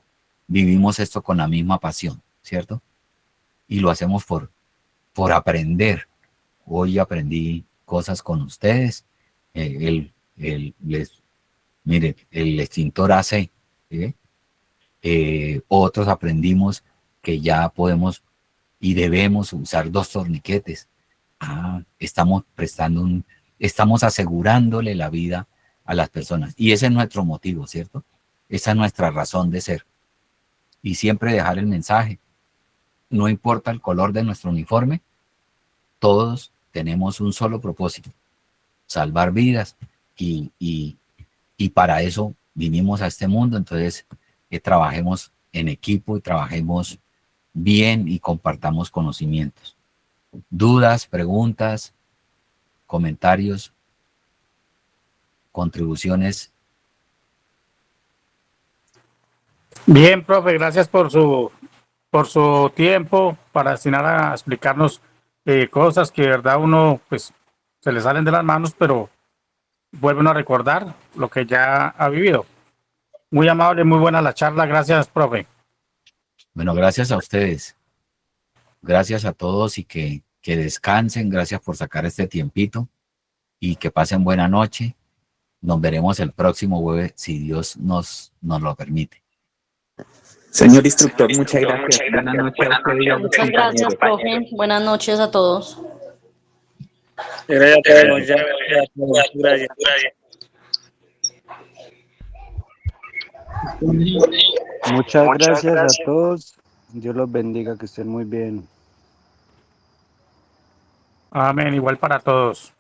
vivimos esto con la misma pasión, ¿cierto? Y lo hacemos por aprender. Hoy aprendí cosas con ustedes. Mire, el extintor AC. Otros aprendimos que ya podemos y debemos usar 2 torniquetes. Estamos asegurándole la vida a las personas. Y ese es nuestro motivo, ¿cierto? Esa es nuestra razón de ser. Y siempre dejar el mensaje. No importa el color de nuestro uniforme, todos tenemos un solo propósito, salvar vidas y para eso vinimos a este mundo. Entonces, trabajemos en equipo y trabajemos bien y compartamos conocimientos. Dudas, preguntas, comentarios, contribuciones. Bien, profe, gracias por su tiempo para destinar a explicarnos cosas que de verdad uno pues se le salen de las manos, pero vuelven a recordar lo que ya ha vivido. Muy amable, muy buena la charla. Gracias, profe. Bueno, gracias a ustedes. Gracias a todos y que descansen. Gracias por sacar este tiempito y que pasen buena noche. Nos veremos el próximo jueves si Dios nos lo permite. Señor instructor, muchas gracias. Buenas noches a usted y a los Muchas gracias, compañeros. profe. Buenas noches a todos. Gracias. Muchas gracias a todos. Dios los bendiga, que estén muy bien. Amén, igual para todos.